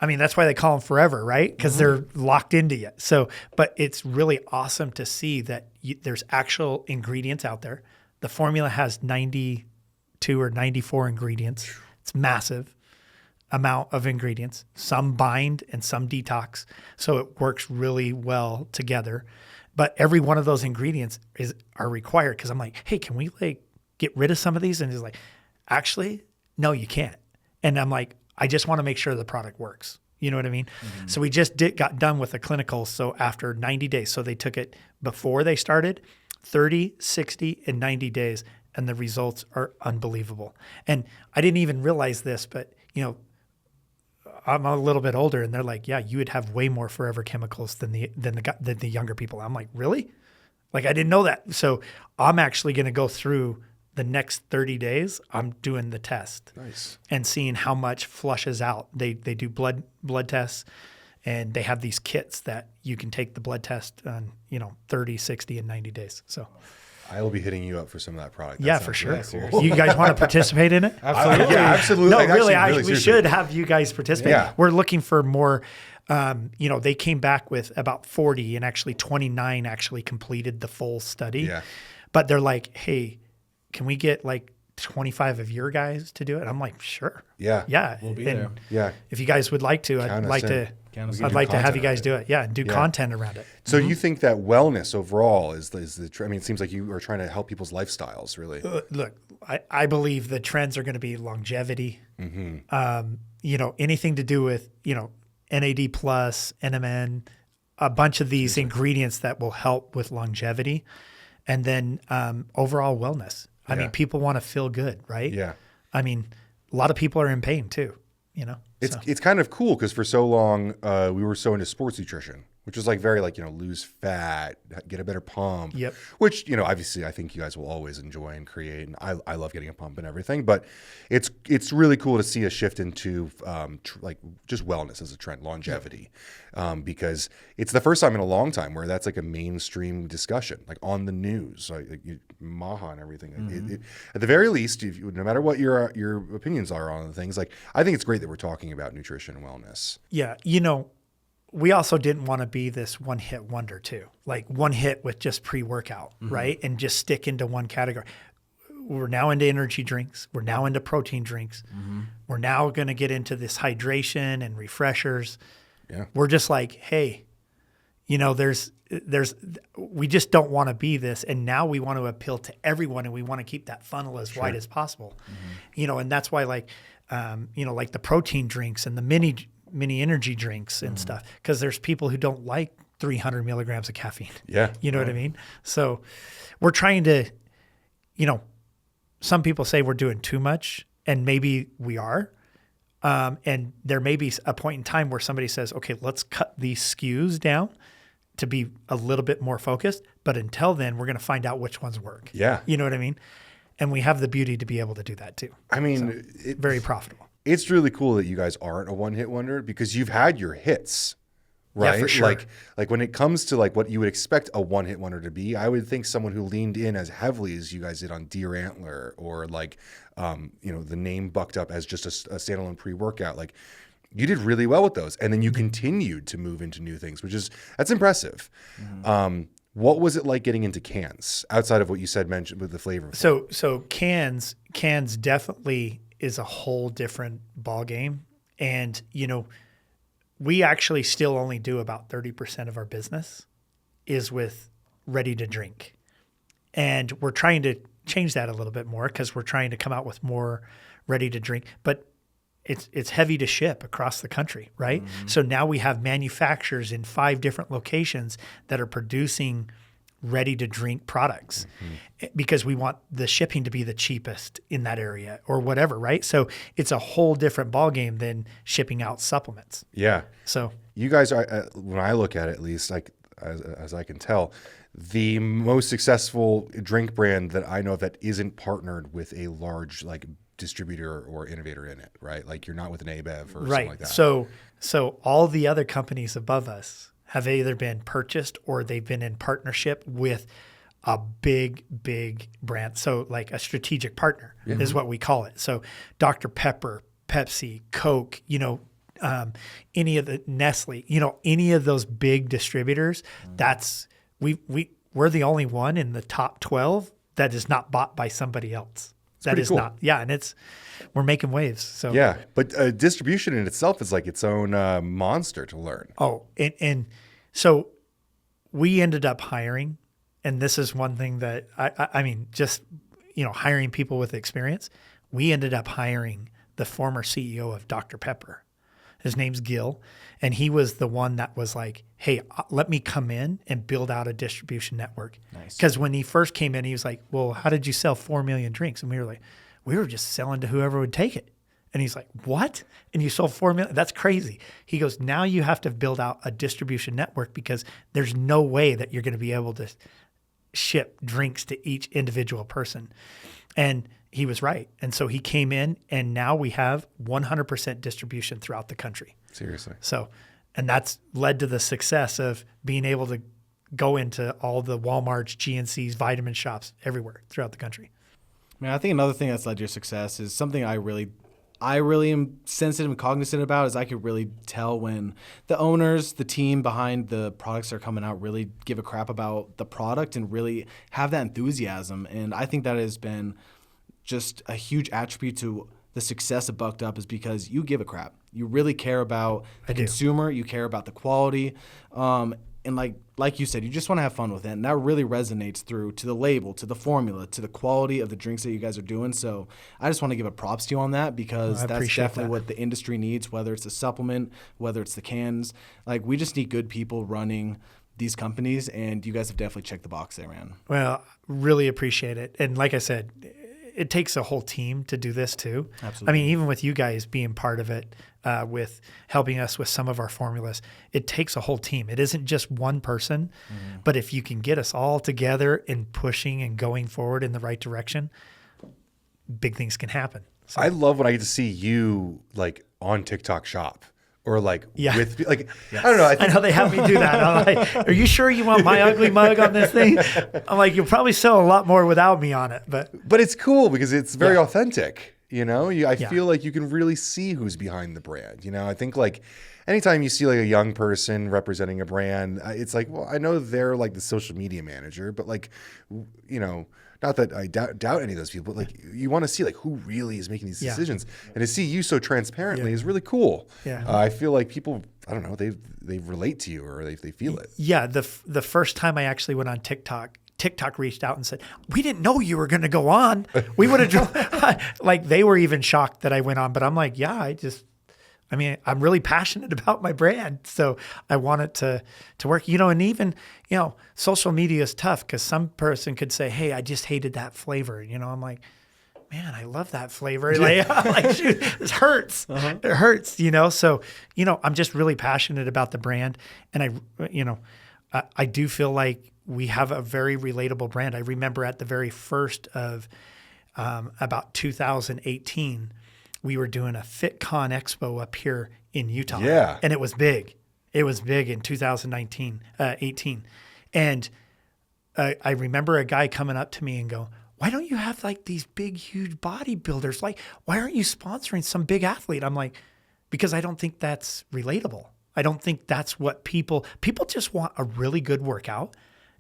Speaker 3: that's why they call them forever, right? Because they're locked into you. So, but it's really awesome to see that there's actual ingredients out there. The formula has 92 or 94 ingredients. It's massive amount of ingredients. Some bind and some detox. So it works really well together. But every one of those ingredients are required because I'm like, hey, can we get rid of some of these? And he's like, actually, no, you can't. And I'm like, I just want to make sure the product works. You know what I mean? Mm-hmm. So we just got done with the clinical. So after 90 days, so they took it before they started, 30, 60, and 90 days. And the results are unbelievable. And I didn't even realize this, but I'm a little bit older, and they're like, "Yeah, you would have way more forever chemicals than the younger people." I'm like, "Really? Like I didn't know that." So I'm actually going to go through the next 30 days. I'm doing the test, and seeing how much flushes out. They do blood tests, and they have these kits that you can take the blood test on 30, 60, and 90 days. So.
Speaker 2: I will be hitting you up for some of that product. That
Speaker 3: yeah, for sure.
Speaker 2: Really cool.
Speaker 3: You guys want to participate in it?
Speaker 1: Absolutely.
Speaker 2: Yeah, absolutely.
Speaker 3: No,
Speaker 2: Like,
Speaker 3: really,
Speaker 2: actually,
Speaker 3: we should have you guys participate.
Speaker 2: Yeah.
Speaker 3: We're looking for more. They came back with about 40, and actually 29 actually completed the full study.
Speaker 2: Yeah.
Speaker 3: But they're like, hey, can we get 25 of your guys to do it? I'm like, sure.
Speaker 2: Yeah.
Speaker 3: Yeah.
Speaker 1: We'll be there.
Speaker 2: Yeah.
Speaker 3: If you guys would like to,
Speaker 2: Count
Speaker 3: I'd
Speaker 2: us
Speaker 3: like
Speaker 2: in.
Speaker 3: to.
Speaker 1: Count us in.
Speaker 3: I'd like to have you guys
Speaker 2: Content
Speaker 3: do it. Yeah, and do content around it.
Speaker 2: So you think that wellness overall is the it seems like you are trying to help people's lifestyles, really.
Speaker 3: Look, I believe the trends are going to be longevity. Anything to do with, NAD plus, NMN, a bunch of these ingredients that will help with longevity. And then overall wellness. I mean, people want to feel good, right?
Speaker 2: Yeah.
Speaker 3: I mean, a lot of people are in pain too,
Speaker 2: It's kind of cool because for so long we were so into sports nutrition, which was very lose fat, get a better pump.
Speaker 3: Yep.
Speaker 2: Which obviously I think you guys will always enjoy and create, and I love getting a pump and everything. But it's really cool to see a shift into just wellness as a trend, longevity, because it's the first time in a long time where that's a mainstream discussion, on the news, Maha and everything. At the very least, no matter what your opinions are on things, I think it's great that we're talking about nutrition and wellness.
Speaker 3: Yeah, we also didn't want to be this one-hit wonder too, one hit with just pre-workout, right? And just stick into one category. We're now into energy drinks. We're now into protein drinks. We're now going to get into this hydration and refreshers.
Speaker 2: Yeah.
Speaker 3: We're just like, hey, you know, we just don't want to be this. And now we want to appeal to everyone, and we want to keep that funnel as wide as possible. You know, and that's why like the protein drinks and the mini energy drinks and stuff, because there's people who don't like 300 milligrams of caffeine.
Speaker 2: Yeah.
Speaker 3: You know what I mean? So we're trying to, you know, some people say we're doing too much, and maybe we are. And there may be a point in time where somebody says, okay, let's cut these SKUs down to be a little bit more focused. But until then, we're going to find out which ones work.
Speaker 2: Yeah.
Speaker 3: You know what I mean? And we have the beauty to be able to do that too.
Speaker 2: I mean,
Speaker 3: Very profitable.
Speaker 2: it's really cool that you guys aren't a one-hit wonder, because you've had your hits, right?
Speaker 3: Yeah, for sure.
Speaker 2: Like when it comes to like what you would expect a one-hit wonder to be, I would think someone who leaned in as heavily as you guys did on Deer Antler, or like, the name bucked up as just a standalone pre-workout. Like, you did really well with those, and then you continued to move into new things, that's impressive. What was it like getting into cans outside of what you mentioned with the flavor?
Speaker 3: So cans definitely is a whole different ball game. And, you know, we actually still only do about 30% of our business is with ready to drink. And we're trying to change that a little bit more, because we're trying to come out with more ready to drink, but it's heavy to ship across the country, right? So now we have manufacturers in 5 different locations that are producing ready to drink products, because we want the shipping to be the cheapest in that area or whatever, right? So it's a whole different ballgame than shipping out supplements.
Speaker 2: Yeah.
Speaker 3: So
Speaker 2: You guys are, when I look at it, at least, like as I can tell, the most successful drink brand that I know of that isn't partnered with a large like distributor or innovator in it, right? Like, you're not with an ABEV or something like that.
Speaker 3: So all the other companies above us have either been purchased or they've been in partnership with a big brand. So like a strategic partner is what we call it. So Dr. Pepper, Pepsi, Coke, you know, any of the Nestle, you know, any of those big distributors, that's we're the only one in the top 12 that is not bought by somebody else. That is
Speaker 2: cool.
Speaker 3: not, and we're making waves. So
Speaker 2: Yeah, but distribution in itself is like its own monster to learn.
Speaker 3: Oh, and so we ended up hiring, and this is one thing that I mean, just, you know, hiring people with experience. We ended up hiring the former CEO of Dr. Pepper. His name's Gil, and he was the one that was like, hey, let me come in and build out a distribution network.
Speaker 1: Nice.
Speaker 3: Because when he first came in, he was like, well, how did you sell 4 million drinks? And we were like, we were just selling to whoever would take it. And he's like, what? And you sold 4 million? That's crazy. He goes, now you have to build out a distribution network, because there's no way that you're going to be able to ship drinks to each individual person. And he was right. And so he came in, and now we have 100% distribution throughout the country.
Speaker 2: Seriously.
Speaker 3: So, and that's led to the success of being able to go into all the Walmarts, GNCs, vitamin shops everywhere throughout the country.
Speaker 1: I mean, I think another thing that's led to your success is something I really am sensitive and cognizant about, is I could really tell when the owners, the team behind the products that are coming out really give a crap about the product and really have that enthusiasm. And I think that has been just a huge attribute to the success of Bucked Up, is because you give a crap. You really care about the consumer. You care about the quality. And like you said, you just want to have fun with it. And that really resonates through to the label, to the formula, to the quality of the drinks that you guys are doing. So I just want to give a props to you on that, because that's definitely what the industry needs, whether it's a supplement, whether it's the cans. Like, we just need good people running these companies, and you guys have definitely checked the box there, man.
Speaker 3: Well, really appreciate it. And like I said, it takes a whole team to do this too.
Speaker 1: Absolutely.
Speaker 3: I mean, even with you guys being part of it, with helping us with some of our formulas, it takes a whole team. It isn't just one person, but if you can get us all together and pushing and going forward in the right direction, big things can happen. So,
Speaker 2: I love when I get to see you like on TikTok shop. Or like with like I don't know.
Speaker 3: I know they have me do that. I'm like, are you sure you want my ugly mug on this thing? I'm like, you'll probably sell a lot more without me on it. But
Speaker 2: it's cool because it's very authentic. You know, I feel like you can really see who's behind the brand. You know, I think like anytime you see like a young person representing a brand, it's like, well, I know they're like the social media manager, but like, you know. Not that I doubt any of those people, but like you want to see like who really is making these decisions, and to see you so transparently is really cool.
Speaker 3: Yeah.
Speaker 2: I feel like people I don't know, they relate to you or they feel it.
Speaker 3: Yeah. The first time I actually went on TikTok reached out and said, "We didn't know you were going to go on. We would have," like they were even shocked that I went on, but I'm like, yeah, I'm really passionate about my brand. So I want it to work, and even, social media is tough because some person could say, "Hey, I just hated that flavor." I'm like, man, I love that flavor. Like, shoot, this hurts. It hurts, So, I'm just really passionate about the brand. And I do feel like we have a very relatable brand. I remember at the very first of about 2018, we were doing a FitCon Expo up here in Utah.
Speaker 2: Yeah.
Speaker 3: And it was big. It was big in 18. And I remember a guy coming up to me and go, "Why don't you have like these big, huge bodybuilders? Like, why aren't you sponsoring some big athlete?" I'm like, because I don't think that's relatable. I don't think that's what people just want a really good workout.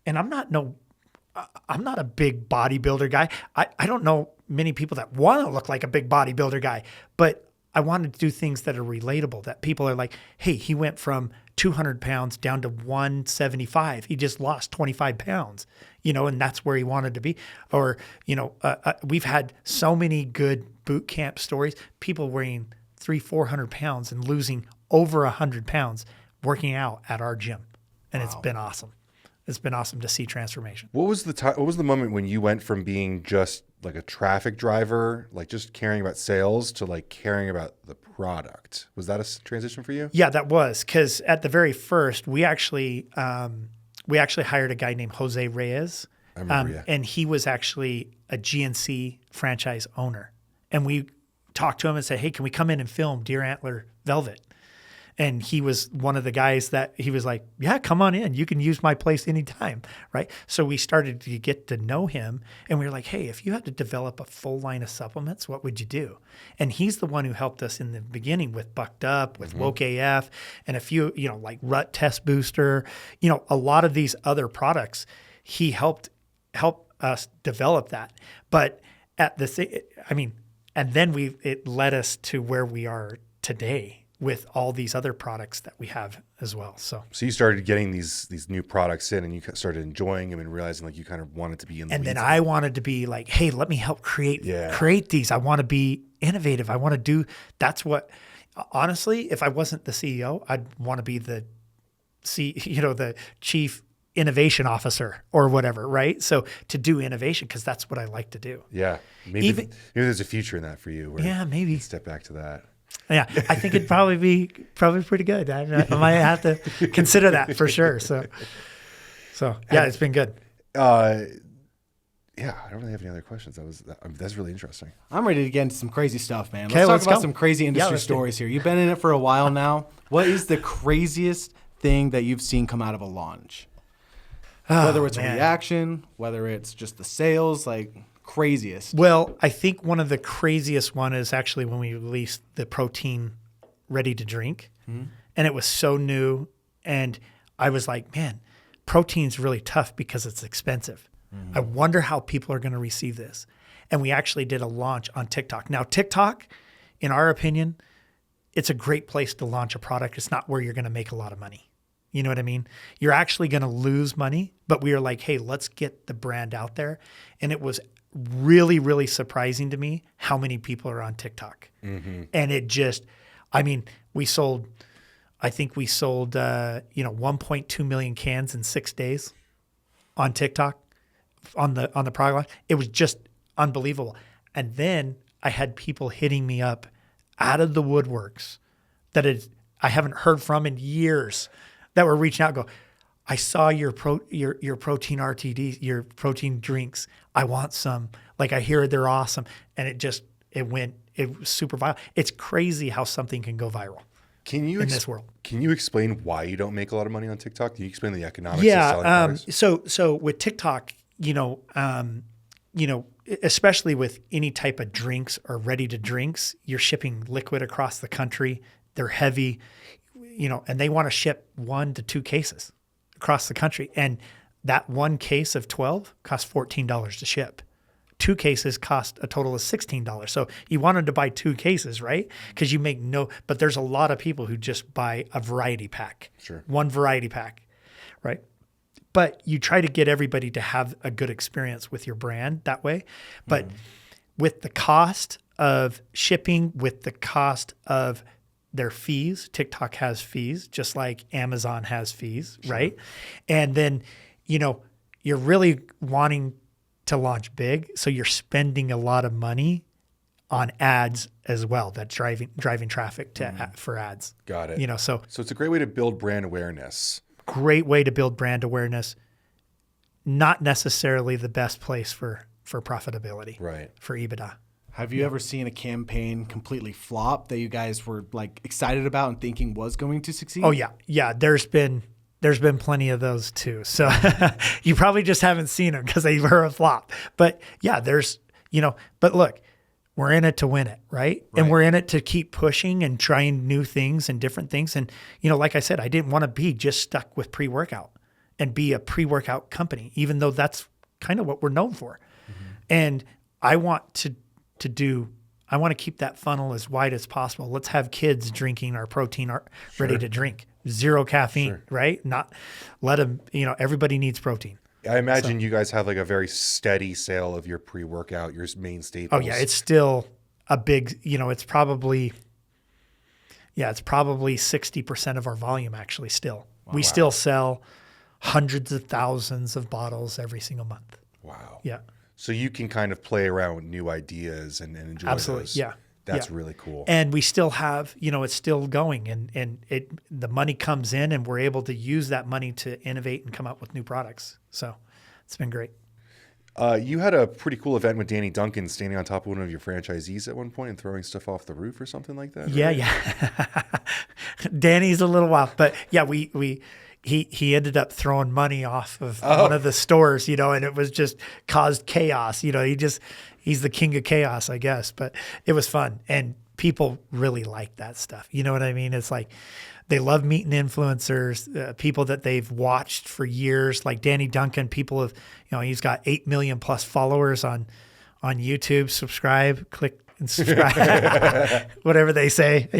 Speaker 3: And I'm not a big bodybuilder guy. I don't know many people that want to look like a big bodybuilder guy, but I wanted to do things that are relatable, that people are like, "Hey, he went from 200 pounds down to 175. He just lost 25 pounds, and that's where he wanted to be." Or, we've had so many good boot camp stories, people weighing 300-400 pounds and losing over 100 pounds working out at our gym. And It's been awesome. It's been awesome to see transformation.
Speaker 2: What was the moment when you went from being just like a traffic driver, like just caring about sales, to like caring about the product? Was that a transition for you?
Speaker 3: Yeah, that was, because at the very first, we actually hired a guy named Jose Reyes.
Speaker 2: I remember, yeah.
Speaker 3: And he was actually a GNC franchise owner. And we talked to him and said, "Hey, can we come in and film Deer Antler Velvet?" And he was one of the guys that he was like, "Yeah, come on in. You can use my place anytime." Right. So we started to get to know him, and we were like, "Hey, if you had to develop a full line of supplements, what would you do?" And he's the one who helped us in the beginning with Bucked Up, with Woke AF, and a few, like Rut Test Booster, a lot of these other products. He helped us develop that. But at the and then it led us to where we are today, with all these other products that we have as well. So
Speaker 2: you started getting these new products in, and you started enjoying them and realizing like you kind of wanted to be in the
Speaker 3: And
Speaker 2: weeds.
Speaker 3: then I wanted to be like, "Hey, let me help create these. I want to be innovative. I want to do." That's what, honestly, if I wasn't the CEO, I'd want to be the the chief innovation officer or whatever, right? So to do innovation, because that's what I like to do.
Speaker 2: Yeah. Maybe there's a future in that for you. Where
Speaker 3: maybe.
Speaker 2: You can step back to that.
Speaker 3: Yeah, I think it'd probably be pretty good. I might have to consider that for sure. So yeah, it's been good.
Speaker 2: Yeah, I don't really have any other questions. That's really interesting.
Speaker 1: I'm ready to get into some crazy stuff, man.
Speaker 3: Okay,
Speaker 1: Let's talk about
Speaker 3: go.
Speaker 1: some crazy industry stories here. You've been in it for a while now. What is the craziest thing that you've seen come out of a launch? Whether it's a reaction, whether it's just the sales, like craziest.
Speaker 3: Well, I think one of the craziest one is actually when we released the protein ready to drink. Mm-hmm. And it was so new. And I was like, man, protein's really tough because it's expensive. Mm-hmm. I wonder how people are going to receive this. And we actually did a launch on TikTok. Now, TikTok, in our opinion, it's a great place to launch a product. It's not where you're going to make a lot of money. You know what I mean? You're actually going to lose money, but we were like, hey, let's get the brand out there. And it was really, really surprising to me how many people are on TikTok. Mm-hmm. And it just, we sold 1.2 million cans in 6 days on TikTok on the product line. It was just unbelievable. And then I had people hitting me up out of the woodworks that I haven't heard from in years, that were reaching out and go, I saw your protein RTDs, your protein drinks. I want some. Like, I hear they're awesome. And it was super viral. It's crazy how something can go viral in this world.
Speaker 2: Can you explain why you don't make a lot of money on TikTok? Can you explain the economics of selling products?
Speaker 3: So with TikTok, especially with any type of drinks or ready to drinks, you're shipping liquid across the country. They're heavy, and they want to ship 1 to 2 cases across the country. And that one case of 12 costs $14 to ship 2 cases cost a total of $16. So you wanted to buy 2 cases, right? Because you make but there's a lot of people who just buy a variety pack.
Speaker 2: Sure.
Speaker 3: One variety pack, right? But you try to get everybody to have a good experience with your brand that way. But with the cost of shipping, with the cost of their fees, TikTok has fees, just like Amazon has fees, right? And then, you're really wanting to launch big. So you're spending a lot of money on ads as well. That's driving traffic for ads.
Speaker 2: Got it.
Speaker 3: So
Speaker 2: it's a great way to build brand awareness.
Speaker 3: Great way to build brand awareness. Not necessarily the best place for profitability,
Speaker 2: right?
Speaker 3: For EBITDA.
Speaker 1: Have you ever seen a campaign completely flop that you guys were like excited about and thinking was going to succeed?
Speaker 3: Oh yeah. There's been plenty of those too. So you probably just haven't seen them because they were a flop. But yeah, but look, we're in it to win it, right? And we're in it to keep pushing and trying new things and different things. And, like I said, I didn't want to be just stuck with pre-workout and be a pre-workout company, even though that's kind of what we're known for. Mm-hmm. And I want to keep that funnel as wide as possible. Let's have kids drinking our protein ready to drink. 0 caffeine, right? Not let them, everybody needs protein.
Speaker 2: I imagine you guys have like a very steady sale of your pre-workout, your main staples.
Speaker 3: Oh yeah, it's still a big, it's probably 60% of our volume actually still. We still sell hundreds of thousands of bottles every single month.
Speaker 2: Wow.
Speaker 3: Yeah.
Speaker 2: So you can kind of play around with new ideas and enjoy
Speaker 3: Absolutely.
Speaker 2: those.
Speaker 3: Yeah.
Speaker 2: That's really cool.
Speaker 3: And we still have, it's still going and the money comes in and we're able to use that money to innovate and come up with new products. So it's been great.
Speaker 2: You had a pretty cool event with Danny Duncan standing on top of one of your franchisees at one point and throwing stuff off the roof or something like that.
Speaker 3: Yeah.
Speaker 2: Right?
Speaker 3: Yeah. Danny's a little wild, but yeah, he ended up throwing money off of one of the stores, and it was just caused chaos. He's the king of chaos, I guess, but it was fun. And people really like that stuff. You know what I mean? It's like they love meeting influencers, people that they've watched for years, like Danny Duncan. People have, he's got 8 million plus followers on YouTube. Subscribe, click and subscribe, whatever they say,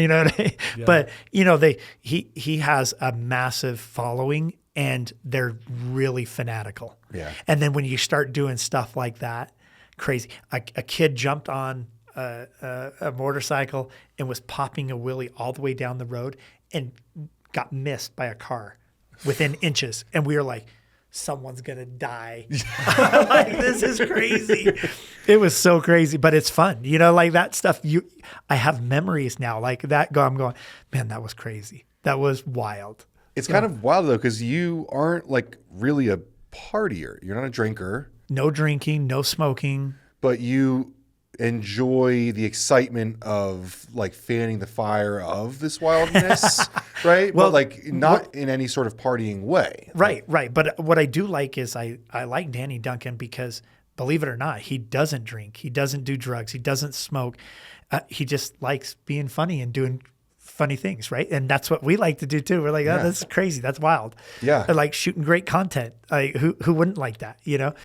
Speaker 3: But, he has a massive following and they're really fanatical.
Speaker 2: Yeah.
Speaker 3: And then when you start doing stuff like that, crazy. A kid jumped on a motorcycle and was popping a wheelie all the way down the road and got missed by a car within inches. And we were like, someone's going to die. Like, this is crazy. It was so crazy, but it's fun. Like that stuff, I have memories now like that. I'm going, man, that was crazy. That was wild.
Speaker 2: It's kind of wild though, because you aren't like really a partier. You're not a drinker.
Speaker 3: No drinking, no smoking.
Speaker 2: But you enjoy the excitement of like fanning the fire of this wildness, right?
Speaker 3: Well,
Speaker 2: but like not in any sort of partying way.
Speaker 3: Right. But what I do like is I like Danny Duncan because, believe it or not, he doesn't drink. He doesn't do drugs. He doesn't smoke. He just likes being funny and doing funny things, right? And that's what we like to do too. We're like, oh, that's crazy. That's wild.
Speaker 2: Yeah.
Speaker 3: I like shooting great content. Like, who wouldn't like that,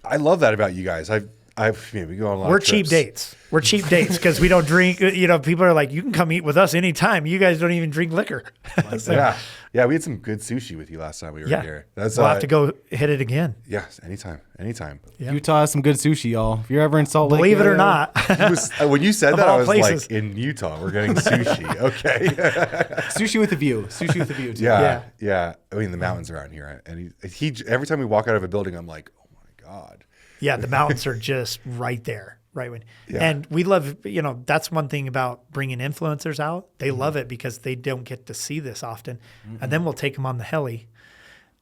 Speaker 2: I love that about you guys. We go on a lot
Speaker 3: We're
Speaker 2: of
Speaker 3: cheap
Speaker 2: trips.
Speaker 3: dates. We're cheap dates because we don't drink. People are like, you can come eat with us anytime. You guys don't even drink liquor. So,
Speaker 2: yeah. We had some good sushi with you last time we were here.
Speaker 3: We'll have to go hit it again.
Speaker 2: Yeah, anytime.
Speaker 3: Yeah.
Speaker 1: Utah has some good sushi, y'all. If you're ever in Salt Lake,
Speaker 3: Believe it or
Speaker 1: area,
Speaker 3: not.
Speaker 2: When you said
Speaker 3: Of
Speaker 2: that, I
Speaker 3: all
Speaker 2: was
Speaker 3: places.
Speaker 2: like, in Utah, we're getting sushi. Okay.
Speaker 1: sushi with a view. Sushi with a view. Too.
Speaker 2: Yeah. I mean, the mountains around here, and he every time we walk out of a building, I'm like, oh my god.
Speaker 3: Yeah, the mountains are just right there, and we love, that's one thing about bringing influencers out. They love it because they don't get to see this often, and then we'll take them on the heli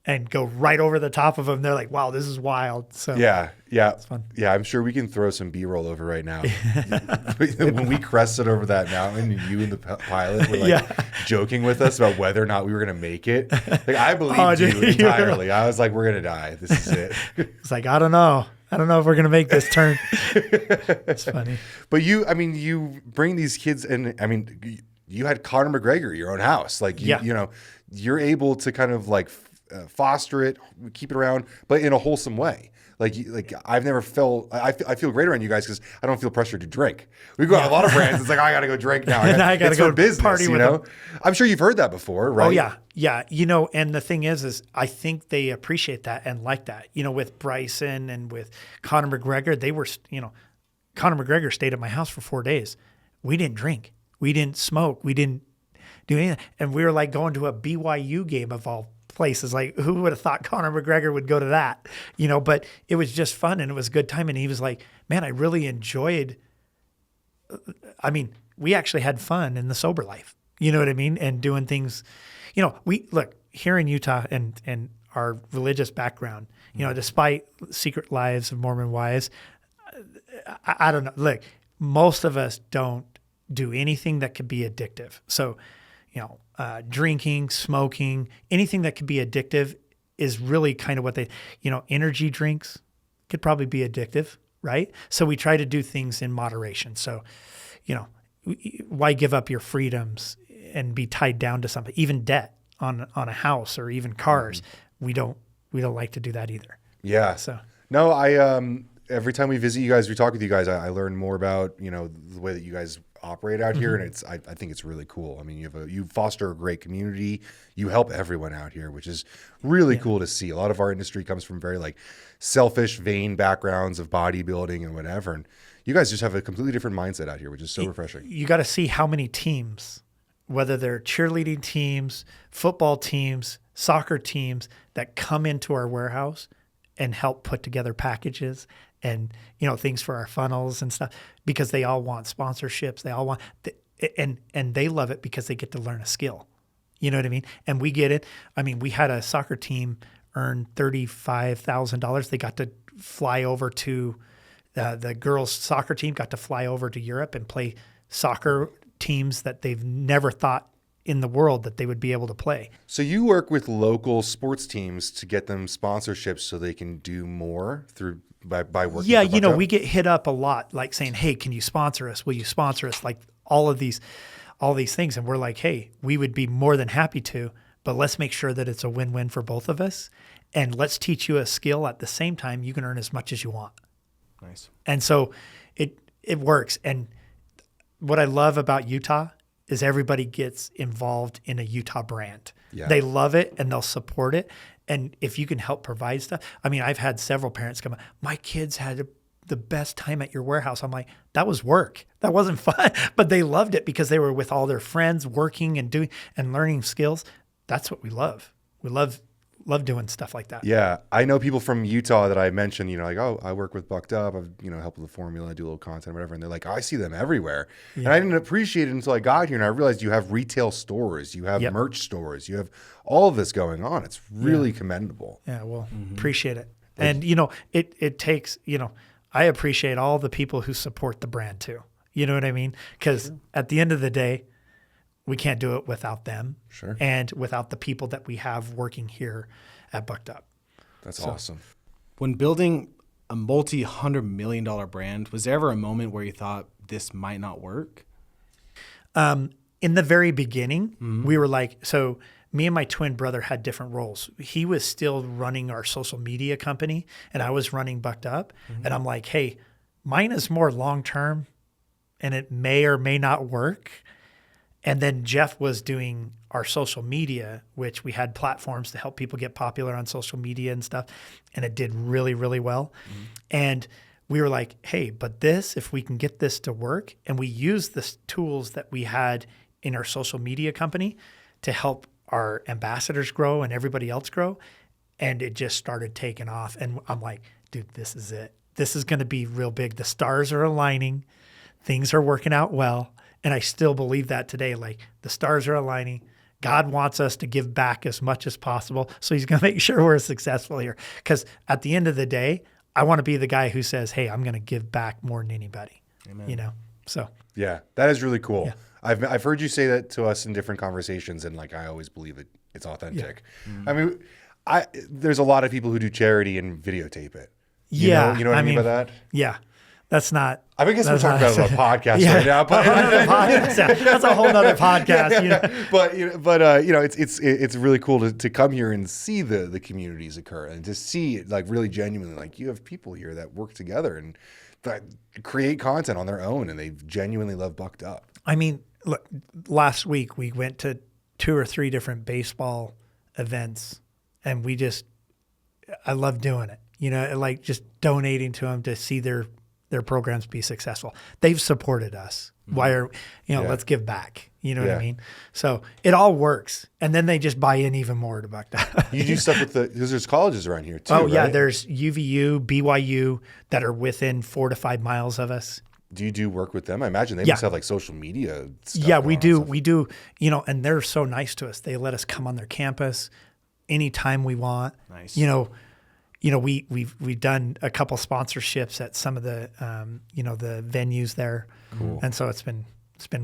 Speaker 3: and go right over the top of them. They're like, wow, this is wild. So
Speaker 2: yeah,
Speaker 3: it's fun.
Speaker 2: Yeah. I'm sure we can throw some B-roll over right now. When we crested over that mountain, and you and the pilot were like joking with us about whether or not we were going to make it. Like I believed you entirely. I was like, we're going to die. This is it.
Speaker 3: It's like, I don't know if we're going to make this turn. It's funny.
Speaker 2: But you bring these kids in. You had Conor McGregor at your own house. Like, you're able to kind of like foster it, keep it around, but in a wholesome way. Like I've never felt, I feel great around you guys because I don't feel pressured to drink. We go a lot of brands. It's like, I got to go drink now.
Speaker 3: I gotta
Speaker 2: it's
Speaker 3: go
Speaker 2: for business,
Speaker 3: party
Speaker 2: you
Speaker 3: with
Speaker 2: know?
Speaker 3: them.
Speaker 2: I'm sure you've heard that before, right?
Speaker 3: Oh yeah. Yeah. You know, and the thing is I think they appreciate that and like that, you know, with Bryson and with Conor McGregor, they were, you know, Conor McGregor stayed at my house for 4 days. We didn't drink. We didn't smoke. We didn't do anything. And we were like going to a BYU game of all places. Like, who would have thought Conor McGregor would go to that? You know, but it was just fun and it was a good time. And he was like, man, I really enjoyed, I mean, we actually had fun in the sober life. You know what I mean? And doing things, you know, we look here in Utah and our religious background, you know, despite Secret Lives of Mormon Wives, I don't know. Look, most of us don't do anything that could be addictive. So, you know, drinking, smoking, anything that could be addictive is really kind of what they, you know, energy drinks could probably be addictive, right? So we try to do things in moderation. So, you know, why give up your freedoms and be tied down to something, even debt on a house or even cars? We don't like to do that either.
Speaker 2: Yeah.
Speaker 3: So
Speaker 2: no, every time we visit you guys, we talk with you guys, I learn more about, you know, the way that you guys operate out here. And I think it's really cool. I mean, you foster a great community. You help everyone out here, which is really cool to see. A lot of our industry comes from very like selfish, vain backgrounds of bodybuilding and whatever. And you guys just have a completely different mindset out here, which is so refreshing.
Speaker 3: You got to see how many teams, whether they're cheerleading teams, football teams, soccer teams that come into our warehouse and help put together packages and, you know, things for our funnels and stuff, because they all want sponsorships. They all want, and they love it because they get to learn a skill. You know what I mean? And we get it. I mean, we had a soccer team earn $35,000. They got to fly over to, the girls' soccer team got to fly over to Europe and play soccer teams that they've never thought in the world that they would be able to play.
Speaker 2: So you work with local sports teams to get them sponsorships so they can do more through by working.
Speaker 3: Yeah,
Speaker 2: for
Speaker 3: you know,
Speaker 2: Bucked Up?
Speaker 3: we get hit up a lot, like saying, "Hey, can you sponsor us? Will you sponsor us?" Like all these things, and we're like, "Hey, we would be more than happy to, but let's make sure that it's a win-win for both of us, and let's teach you a skill at the same time. You can earn as much as you want."
Speaker 1: Nice.
Speaker 3: And so it works. And what I love about Utah is everybody gets involved in a Utah brand.
Speaker 2: Yeah.
Speaker 3: They love it and they'll support it. And if you can help provide stuff, I mean, I've had several parents come, my kids had the best time at your warehouse. I'm like, that was work. That wasn't fun, but they loved it because they were with all their friends working and doing and learning skills. That's what we love. We love doing stuff like that.
Speaker 2: Yeah, I know people from Utah that I mentioned, you know, like, oh, I work with Bucked Up. I've, you know, helped with the formula, I do a little content, whatever. And they're like, oh, I see them everywhere. Yeah. And I didn't appreciate it until I got here. And I realized you have retail stores, you have merch stores, you have all of this going on. It's really commendable.
Speaker 3: Yeah, well, appreciate it. And, you know, it takes, you know, I appreciate all the people who support the brand too. You know what I mean? Because at the end of the day, we can't do it without them.
Speaker 2: Sure.
Speaker 3: And without the people that we have working here at Bucked Up.
Speaker 2: That's awesome.
Speaker 1: When building a multi-$100 million brand, was there ever a moment where you thought this might not work?
Speaker 3: In the very beginning, we were like, so me and my twin brother had different roles. He was still running our social media company and I was running Bucked Up. And I'm like, hey, mine is more long-term and it may or may not work. And then Jeff was doing our social media, which we had platforms to help people get popular on social media and stuff. And it did really, really well. And we were like, hey, but this, if we can get this to work, and we used the tools that we had in our social media company to help our ambassadors grow and everybody else grow. And it just started taking off. And I'm like, dude, this is it. This is going to be real big. The stars are aligning. Things are working out well. And I still believe that today. Like, the stars are aligning. God wants us to give back as much as possible. So he's going to make sure we're successful here. Because at the end of the day, I want to be the guy who says, hey, I'm going to give back more than anybody. Amen. You know? So
Speaker 2: yeah, that is really cool.
Speaker 3: Yeah.
Speaker 2: I've heard you say that to us in different conversations, and like I always believe it's authentic. I mean, there's a lot of people who do charity and videotape it. You know what I mean by that?
Speaker 3: Yeah. That's not.
Speaker 2: I guess we're talking about it on a podcast
Speaker 3: Yeah.
Speaker 2: right now, but
Speaker 3: Another podcast. That's a whole nother podcast. You know?
Speaker 2: but it's really cool to come here and see the communities occur and to see it like really genuinely, like you have people here that work together and that create content on their own and they genuinely love Bucked Up.
Speaker 3: I mean, look, last week we went to 2 or 3 different baseball events, and I love doing it. You know, like just donating to them to see their programs be successful. They've supported us. Why are, let's give back. You know what I mean? So it all works. And then they just buy in even more to Bucked Up.
Speaker 2: You do stuff with because there's colleges around here too.
Speaker 3: Oh, yeah.
Speaker 2: Right?
Speaker 3: There's UVU, BYU that are within 4 to 5 miles of us.
Speaker 2: Do you do work with them? I imagine they must have like social media stuff.
Speaker 3: Yeah, we do. We do, and they're so nice to us. They let us come on their campus anytime we want.
Speaker 1: Nice.
Speaker 3: We've done a couple sponsorships at some of the the venues there.
Speaker 2: Cool.
Speaker 3: And so it's been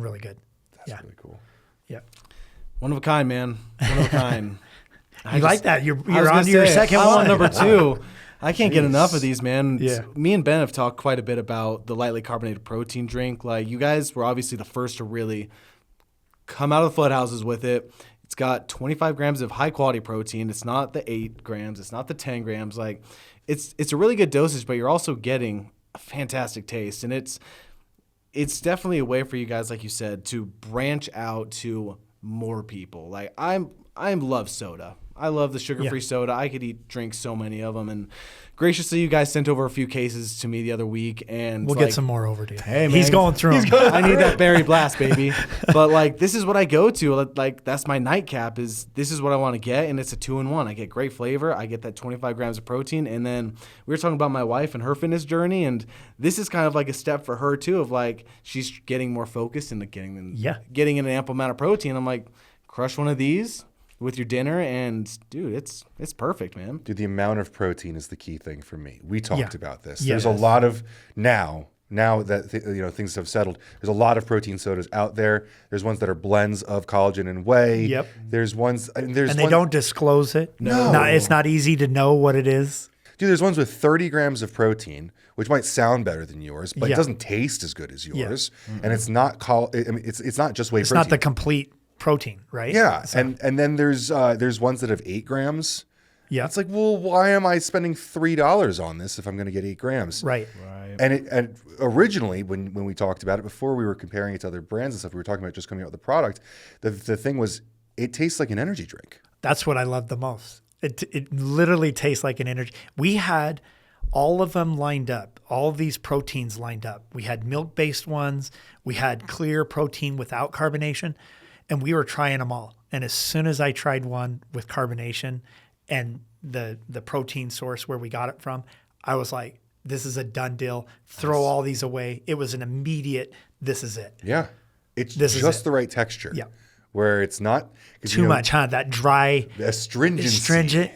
Speaker 3: really good.
Speaker 2: That's really cool.
Speaker 3: Yeah.
Speaker 1: One of a kind, man. One of a kind.
Speaker 3: You like that? You're
Speaker 1: I was
Speaker 3: on
Speaker 1: gonna
Speaker 3: your
Speaker 1: say,
Speaker 3: second
Speaker 1: I'm
Speaker 3: one.
Speaker 1: on number 2. I can't get enough of these, man.
Speaker 3: Yeah.
Speaker 1: Me and Ben have talked quite a bit about the lightly carbonated protein drink. Like, you guys were obviously the first to really come out of the floodhouses with it. It's got 25 grams of high quality protein. It's not the 8 grams. It's not the 10 grams. Like, it's a really good dosage, but you're also getting a fantastic taste. And it's definitely a way for you guys, like you said, to branch out to more people. Like, I love soda. I love the sugar-free soda. I could drink so many of them. And graciously, you guys sent over a few cases to me the other week. And
Speaker 3: We'll get some more over to you.
Speaker 1: Hey, man.
Speaker 3: He's going through them.
Speaker 1: I need that berry blast, baby. But like, this is what I go to. Like, that's my nightcap. This is what I want to get, and it's a 2-in-1. I get great flavor. I get that 25 grams of protein, and then we were talking about my wife and her fitness journey, and this is kind of like a step for her too. Of like, she's getting more focused and getting an ample amount of protein. I'm like, crush one of these with your dinner, and dude, it's perfect, man.
Speaker 2: Dude, the amount of protein is the key thing for me. We talked about this.
Speaker 3: Yeah.
Speaker 2: There's a lot of now that things have settled. There's a lot of protein sodas out there. There's ones that are blends of collagen and whey.
Speaker 3: Yep.
Speaker 2: There's ones and
Speaker 3: they don't disclose it.
Speaker 2: No.
Speaker 3: It's not easy to know what it is.
Speaker 2: Dude, there's ones with 30 grams of protein, which might sound better than yours, but it doesn't taste as good as yours. Yeah. And it's not it's not just whey
Speaker 3: It's
Speaker 2: protein.
Speaker 3: not the complete protein, right?
Speaker 2: Yeah.
Speaker 3: So,
Speaker 2: and then there's ones that have 8 grams.
Speaker 3: yeah.
Speaker 2: It's like, well, why am I spending $3 on this if I'm going to get 8 grams?
Speaker 3: Right.
Speaker 2: And originally, when we talked about it, before we were comparing it to other brands and stuff, we were talking about just coming out with the product. The thing was, it tastes like an energy drink.
Speaker 3: That's what I love the most. It literally tastes like an energy. We had all of them lined up, all of these proteins lined up. We had milk-based ones. We had clear protein without carbonation, and we were trying them all. And as soon as I tried one with carbonation and the protein source where we got it from, I was like, this is a done deal. Throw all these away. It was an immediate, this is it.
Speaker 2: Yeah. It's
Speaker 3: This is
Speaker 2: just
Speaker 3: it.
Speaker 2: the right texture.
Speaker 3: Yeah.
Speaker 2: Where it's not
Speaker 3: Too much, huh? That dry,
Speaker 2: astringency.
Speaker 3: astringent,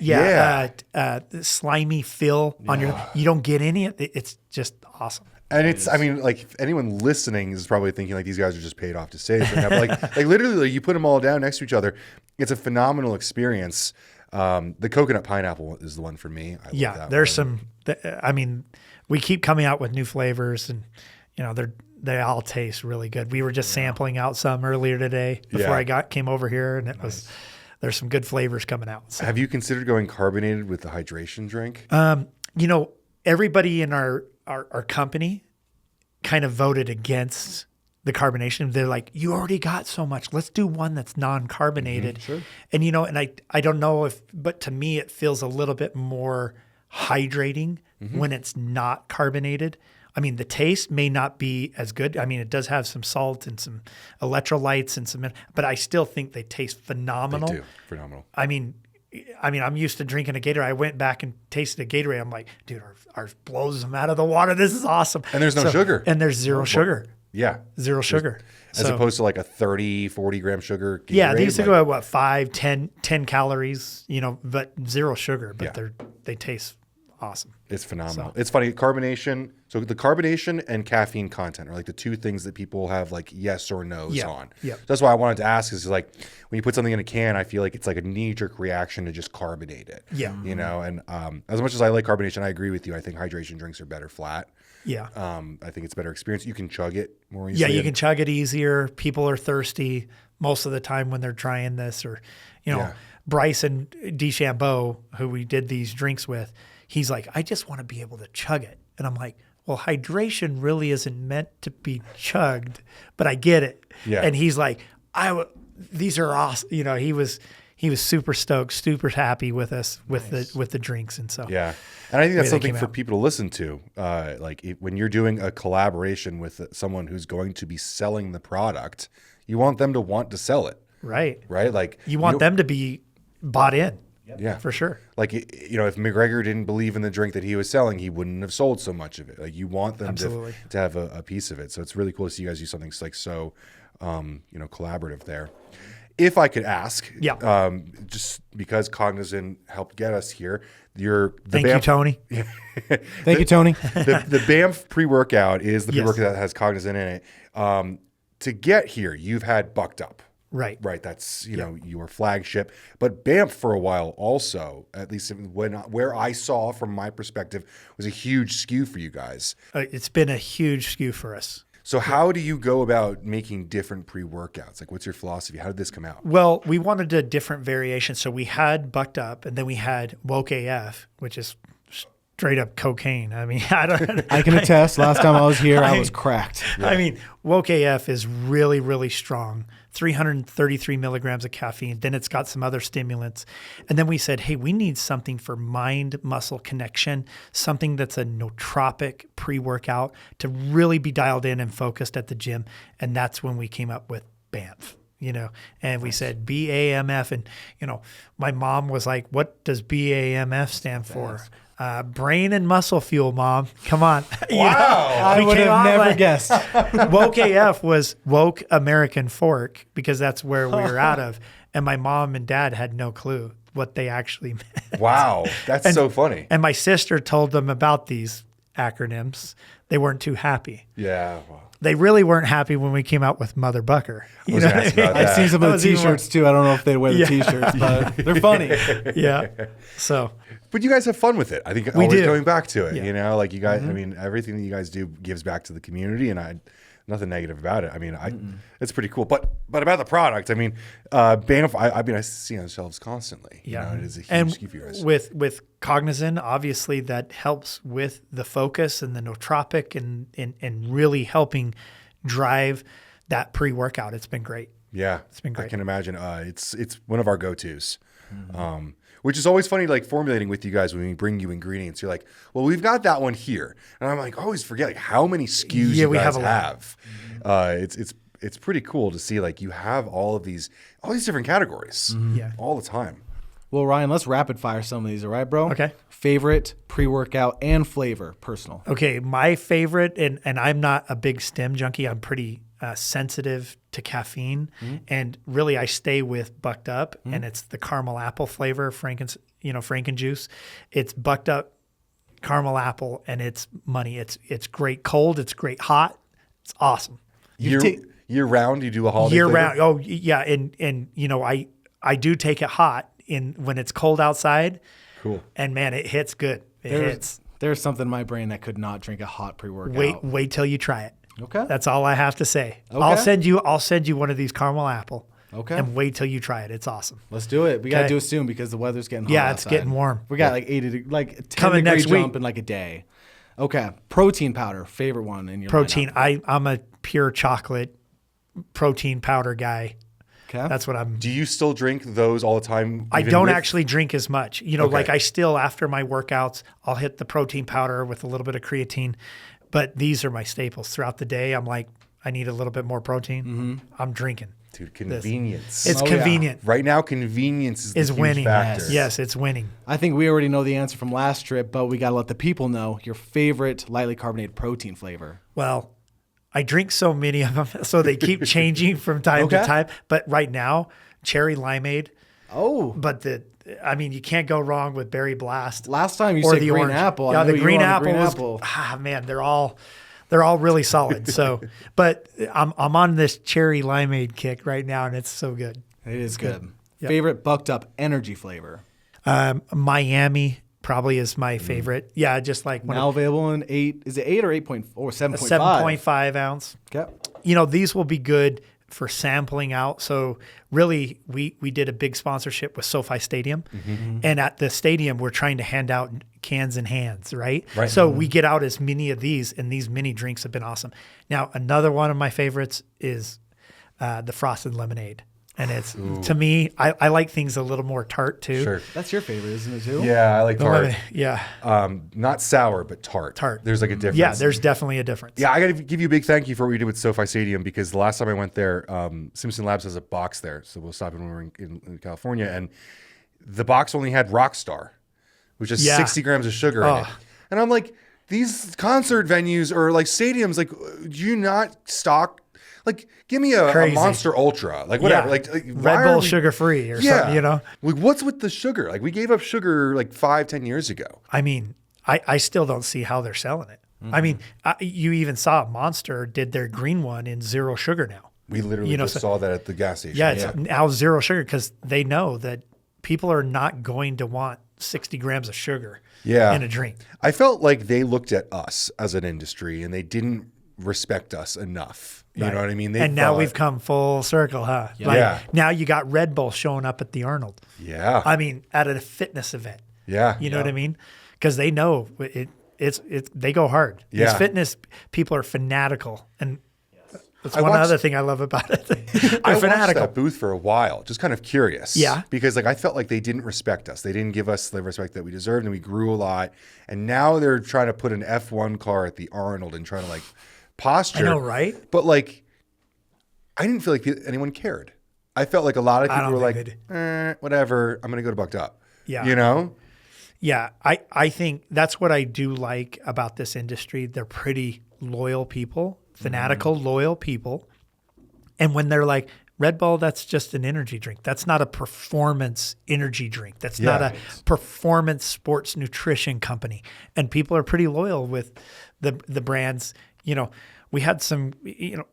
Speaker 3: slimy feel on your. You don't get any. It's just awesome.
Speaker 2: And it's, I mean, like, if anyone listening is probably thinking like these guys are just paid off to say it. But like literally, you put them all down next to each other. It's a phenomenal experience. The coconut pineapple is the one for me. I love that
Speaker 3: there's
Speaker 2: one.
Speaker 3: I mean, we keep coming out with new flavors, and they all taste really good. We were just sampling out some earlier today before I came over here, and there's some good flavors coming out. So.
Speaker 2: Have you considered going carbonated with the hydration drink?
Speaker 3: Everybody in our company kind of voted against the carbonation. They're like, you already got so much. Let's do one that's non-carbonated.
Speaker 2: Sure.
Speaker 3: And, and I don't know but to me, it feels a little bit more hydrating when it's not carbonated. I mean, the taste may not be as good. I mean, it does have some salt and some electrolytes and but I still think they taste phenomenal.
Speaker 2: They do. Phenomenal.
Speaker 3: I mean, I'm used to drinking a Gatorade. I went back and tasted a Gatorade. I'm like, dude, ours blows them out of the water. This is awesome.
Speaker 2: And there's no sugar.
Speaker 3: And there's zero sugar.
Speaker 2: Yeah.
Speaker 3: Zero sugar.
Speaker 2: As opposed to like a 30, 40 gram sugar. Gatorade,
Speaker 3: Yeah, they used to go at 5, 10 calories, but zero sugar. But they taste awesome.
Speaker 2: It's phenomenal. It's funny. Carbonation. So the carbonation and caffeine content are like the two things that people have like yes or no's on.
Speaker 3: Yeah.
Speaker 2: That's why I wanted to ask is like when you put something in a can, I feel like it's like a knee-jerk reaction to just carbonate it.
Speaker 3: Yeah.
Speaker 2: You know, and as much as I like carbonation, I agree with you. I think hydration drinks are better flat.
Speaker 3: Yeah.
Speaker 2: I think it's a better experience. You can chug it more
Speaker 3: Yeah,
Speaker 2: easily.
Speaker 3: you can chug it easier. People are thirsty most of the time when they're trying this, or, you know,
Speaker 2: Yeah.
Speaker 3: Bryson DeChambeau, who we did these drinks with, he's like, I just want to be able to chug it. And I'm like, well, hydration really isn't meant to be chugged, but I get it.
Speaker 2: Yeah.
Speaker 3: And he's like, these are awesome. You know, he was super stoked, super happy with us with the drinks. And so,
Speaker 2: Yeah. And I think that's
Speaker 3: they
Speaker 2: something
Speaker 3: came
Speaker 2: for
Speaker 3: out.
Speaker 2: people to listen to. When you're doing a collaboration with someone who's going to be selling the product, you want them to want to sell it,
Speaker 3: right.
Speaker 2: right? Like
Speaker 3: You want them to be bought in.
Speaker 2: yeah,
Speaker 3: For sure.
Speaker 2: Like, you know, if McGregor didn't believe in the drink that he was selling, he wouldn't have sold so much of it. Like, you want them to have a piece of it. So it's really cool to see you guys do something like so, you know, collaborative there. If I could ask, just because Cognizin helped get us here,
Speaker 3: Thank you, Tony.
Speaker 1: Thank you, Tony.
Speaker 2: the BAMF pre-workout is the
Speaker 3: Yes.
Speaker 2: pre-workout that has Cognizin in it. To get here, you've had Bucked Up.
Speaker 3: Right.
Speaker 2: Right. That's, you know, your flagship. But BAMF for a while also, at least where I saw from my perspective, was a huge skew for you guys.
Speaker 3: It's been a huge skew for us.
Speaker 2: So how do you go about making different pre-workouts? Like, what's your philosophy? How did this come out?
Speaker 3: Well, we wanted a different variation. So we had Bucked Up, and then we had Woke AF, which is straight up cocaine. I mean,
Speaker 1: I can attest. Last time I was here, I was cracked.
Speaker 3: I mean, Woke AF is really, really strong. 333 milligrams of caffeine. Then it's got some other stimulants. And then we said, hey, we need something for mind-muscle connection, something that's a nootropic pre-workout to really be dialed in and focused at the gym. And that's when we came up with BAMF. You know, and we said BAMF, and, you know, my mom was like, what does BAMF stand for? Brain and muscle fuel, Mom. Come on.
Speaker 2: Wow.
Speaker 1: I would have never guessed.
Speaker 3: Woke AF was Woke American Fork because that's where we were out of. And my mom and dad had no clue what they actually meant.
Speaker 2: Wow. That's so funny.
Speaker 3: And my sister told them about these acronyms. They weren't too happy.
Speaker 2: Yeah. Wow.
Speaker 3: They really weren't happy when we came out with Mother Bucker. You
Speaker 2: was
Speaker 3: know
Speaker 2: gonna
Speaker 3: what I
Speaker 2: ask
Speaker 3: mean?
Speaker 2: about
Speaker 1: I've seen some
Speaker 3: That
Speaker 1: of the
Speaker 3: was even
Speaker 1: T-shirts too. I don't know if they'd wear the T-shirts, but they're funny.
Speaker 3: Yeah. So
Speaker 2: But you guys have fun with it. I think
Speaker 3: We
Speaker 2: always
Speaker 3: do.
Speaker 2: going back to it,
Speaker 3: Yeah.
Speaker 2: you know, like you guys, I mean, everything that you guys do gives back to the community, and nothing negative about it. I mean, it's pretty cool. But about the product, I mean, BAMF, I see on shelves constantly.
Speaker 3: yeah.
Speaker 2: You know, it is a huge
Speaker 3: and
Speaker 2: skew for you guys.
Speaker 3: with Cognizin, obviously that helps with the focus and the nootropic and really helping drive that pre-workout. It's been great.
Speaker 2: Yeah,
Speaker 3: It's been great.
Speaker 2: I can imagine. It's one of our go-tos, which is always funny. Like formulating with you guys when we bring you ingredients, you're like, "Well, we've got that one here," and I'm like, I always forget like how many SKUs
Speaker 3: Yeah,
Speaker 2: you
Speaker 3: we
Speaker 2: guys
Speaker 3: have a lot.
Speaker 2: have. It's pretty cool to see like you have all these different categories,
Speaker 3: Yeah.
Speaker 2: all the time.
Speaker 1: Well, Ryan, let's rapid fire some of these, all right, bro?
Speaker 3: Okay.
Speaker 1: Favorite pre-workout and flavor, personal.
Speaker 3: Okay, my favorite, and I'm not a big stem junkie. I'm pretty sensitive to caffeine, and really I stay with Bucked Up, and it's the caramel apple flavor, Frankenjuice. It's Bucked Up caramel apple, and it's money. It's great cold. It's great hot. It's awesome.
Speaker 2: Year round, you do a holiday
Speaker 3: Year
Speaker 2: flavor?
Speaker 3: round. Oh yeah, and you know I do take it hot when it's cold outside.
Speaker 2: Cool.
Speaker 3: And man, it hits good. It hits.
Speaker 1: There's something in my brain that could not drink a hot pre-workout.
Speaker 3: Wait till you try it.
Speaker 1: Okay.
Speaker 3: That's all I have to say.
Speaker 1: Okay.
Speaker 3: I'll send you one of these caramel apple.
Speaker 1: Okay.
Speaker 3: And wait till you try it. It's awesome.
Speaker 1: Let's do it. We got to
Speaker 3: Okay.
Speaker 1: do it soon because the weather's getting hot
Speaker 3: Yeah, it's
Speaker 1: outside.
Speaker 3: getting warm.
Speaker 1: We got like 80, like 10
Speaker 3: Coming
Speaker 1: degree
Speaker 3: next week.
Speaker 1: jump in like a day. Okay. Protein powder, favorite one in your
Speaker 3: Protein.
Speaker 1: lineup.
Speaker 3: I'm a pure chocolate protein powder guy.
Speaker 1: Okay.
Speaker 3: That's what I'm.
Speaker 2: Do you still drink those all the time?
Speaker 3: I
Speaker 2: even
Speaker 3: don't
Speaker 2: with-
Speaker 3: actually drink as much. You know,
Speaker 2: Okay.
Speaker 3: like I still, after my workouts, I'll hit the protein powder with a little bit of creatine. But these are my staples throughout the day. I'm like, I need a little bit more protein. I'm drinking.
Speaker 2: Dude, convenience.
Speaker 3: It's
Speaker 1: Oh, yeah.
Speaker 3: convenient.
Speaker 2: Right now, convenience is the
Speaker 3: Is
Speaker 2: huge
Speaker 3: winning.
Speaker 2: factor.
Speaker 3: Yes, it's winning.
Speaker 1: I think we already know the answer from last trip, but we got to let the people know your favorite lightly carbonated protein flavor.
Speaker 3: Well, I drink so many of them, so they keep changing from time
Speaker 1: Okay.
Speaker 3: to time. But right now, cherry limeade,
Speaker 1: Oh,
Speaker 3: But you can't go wrong with Berry Blast.
Speaker 1: last time you
Speaker 3: or
Speaker 1: said
Speaker 3: the
Speaker 1: green
Speaker 3: orange.
Speaker 1: apple.
Speaker 3: Yeah,
Speaker 1: I know
Speaker 3: the
Speaker 1: you
Speaker 3: green
Speaker 1: were on
Speaker 3: apple was.
Speaker 1: apple.
Speaker 3: Man, they're all really solid. So, but I'm on this cherry limeade kick right now, and it's so good.
Speaker 1: It is good.
Speaker 3: Yep.
Speaker 1: Favorite bucked up energy flavor?
Speaker 3: Miami probably is my favorite. Yeah, just like
Speaker 1: Now available in 8. Is it 8 or 8.4 or 7.5?
Speaker 3: 7.5 ounce.
Speaker 1: Okay.
Speaker 3: These will be good for sampling out. So really, we did a big sponsorship with SoFi Stadium, and at the stadium, we're trying to hand out cans and hands, right?
Speaker 2: Right.
Speaker 3: So we get out as many of these, and these mini drinks have been awesome. Now, another one of my favorites is the frosted lemonade. And it's, to me, I like things a little more tart too.
Speaker 2: Sure.
Speaker 1: That's your favorite, isn't it too?
Speaker 2: Yeah, I like tart.
Speaker 3: Yeah.
Speaker 2: Not sour, but tart.
Speaker 3: Tart.
Speaker 2: There's like a difference.
Speaker 3: Yeah, there's definitely a difference.
Speaker 2: Yeah, I got to give you a big thank you for what you did with SoFi Stadium, because the last time I went there, Simpson Labs has a box there. So we'll stop when we're in California. And the box only had Rockstar, which is 60 grams of sugar in it. And I'm like, these concert venues or like stadiums, like, do you not stock? Like, give me a Monster Ultra, like whatever,
Speaker 3: Yeah.
Speaker 2: like
Speaker 3: Red Bull sugar free or something,
Speaker 2: Like, what's with the sugar? Like, we gave up sugar like 5-10 years ago.
Speaker 3: I mean, I still don't see how they're selling it. I mean, you even saw Monster did their green one in zero sugar now.
Speaker 2: We literally just saw that at the gas station.
Speaker 3: Yeah, it's now zero sugar because they know that people are not going to want 60 grams of sugar in a drink.
Speaker 2: I felt like they looked at us as an industry and they didn't respect us enough. You know what I mean?
Speaker 3: And now we've come full circle, huh?
Speaker 1: Yeah.
Speaker 3: Now you got Red Bull showing up at the Arnold.
Speaker 2: Yeah.
Speaker 3: I mean, at a fitness event.
Speaker 2: Yeah.
Speaker 3: You know what I mean? Because they know it's they go hard.
Speaker 2: Yeah.
Speaker 3: These fitness people are fanatical, and that's
Speaker 2: I
Speaker 3: one
Speaker 2: watched-
Speaker 3: other thing I love about it. They're
Speaker 2: I watched
Speaker 3: fanatical.
Speaker 2: that booth for a while, just kind of curious.
Speaker 3: Yeah.
Speaker 2: Because like I felt like they didn't respect us. They didn't give us the respect that we deserved, and we grew a lot. And now they're trying to put an F1 car at the Arnold and trying to like posture.
Speaker 3: I know, right?
Speaker 2: But like, I didn't feel like anyone cared. I felt like a lot of people were
Speaker 3: think
Speaker 2: like, whatever, I'm going to go to Bucked Up.
Speaker 3: Yeah.
Speaker 2: You know?
Speaker 3: Yeah, I think that's what I do like about this industry. They're pretty loyal people, fanatical, loyal people. And when they're like, Red Bull, that's just an energy drink. That's not a performance energy drink. That's not a performance sports nutrition company. And people are pretty loyal with the brands. We had some,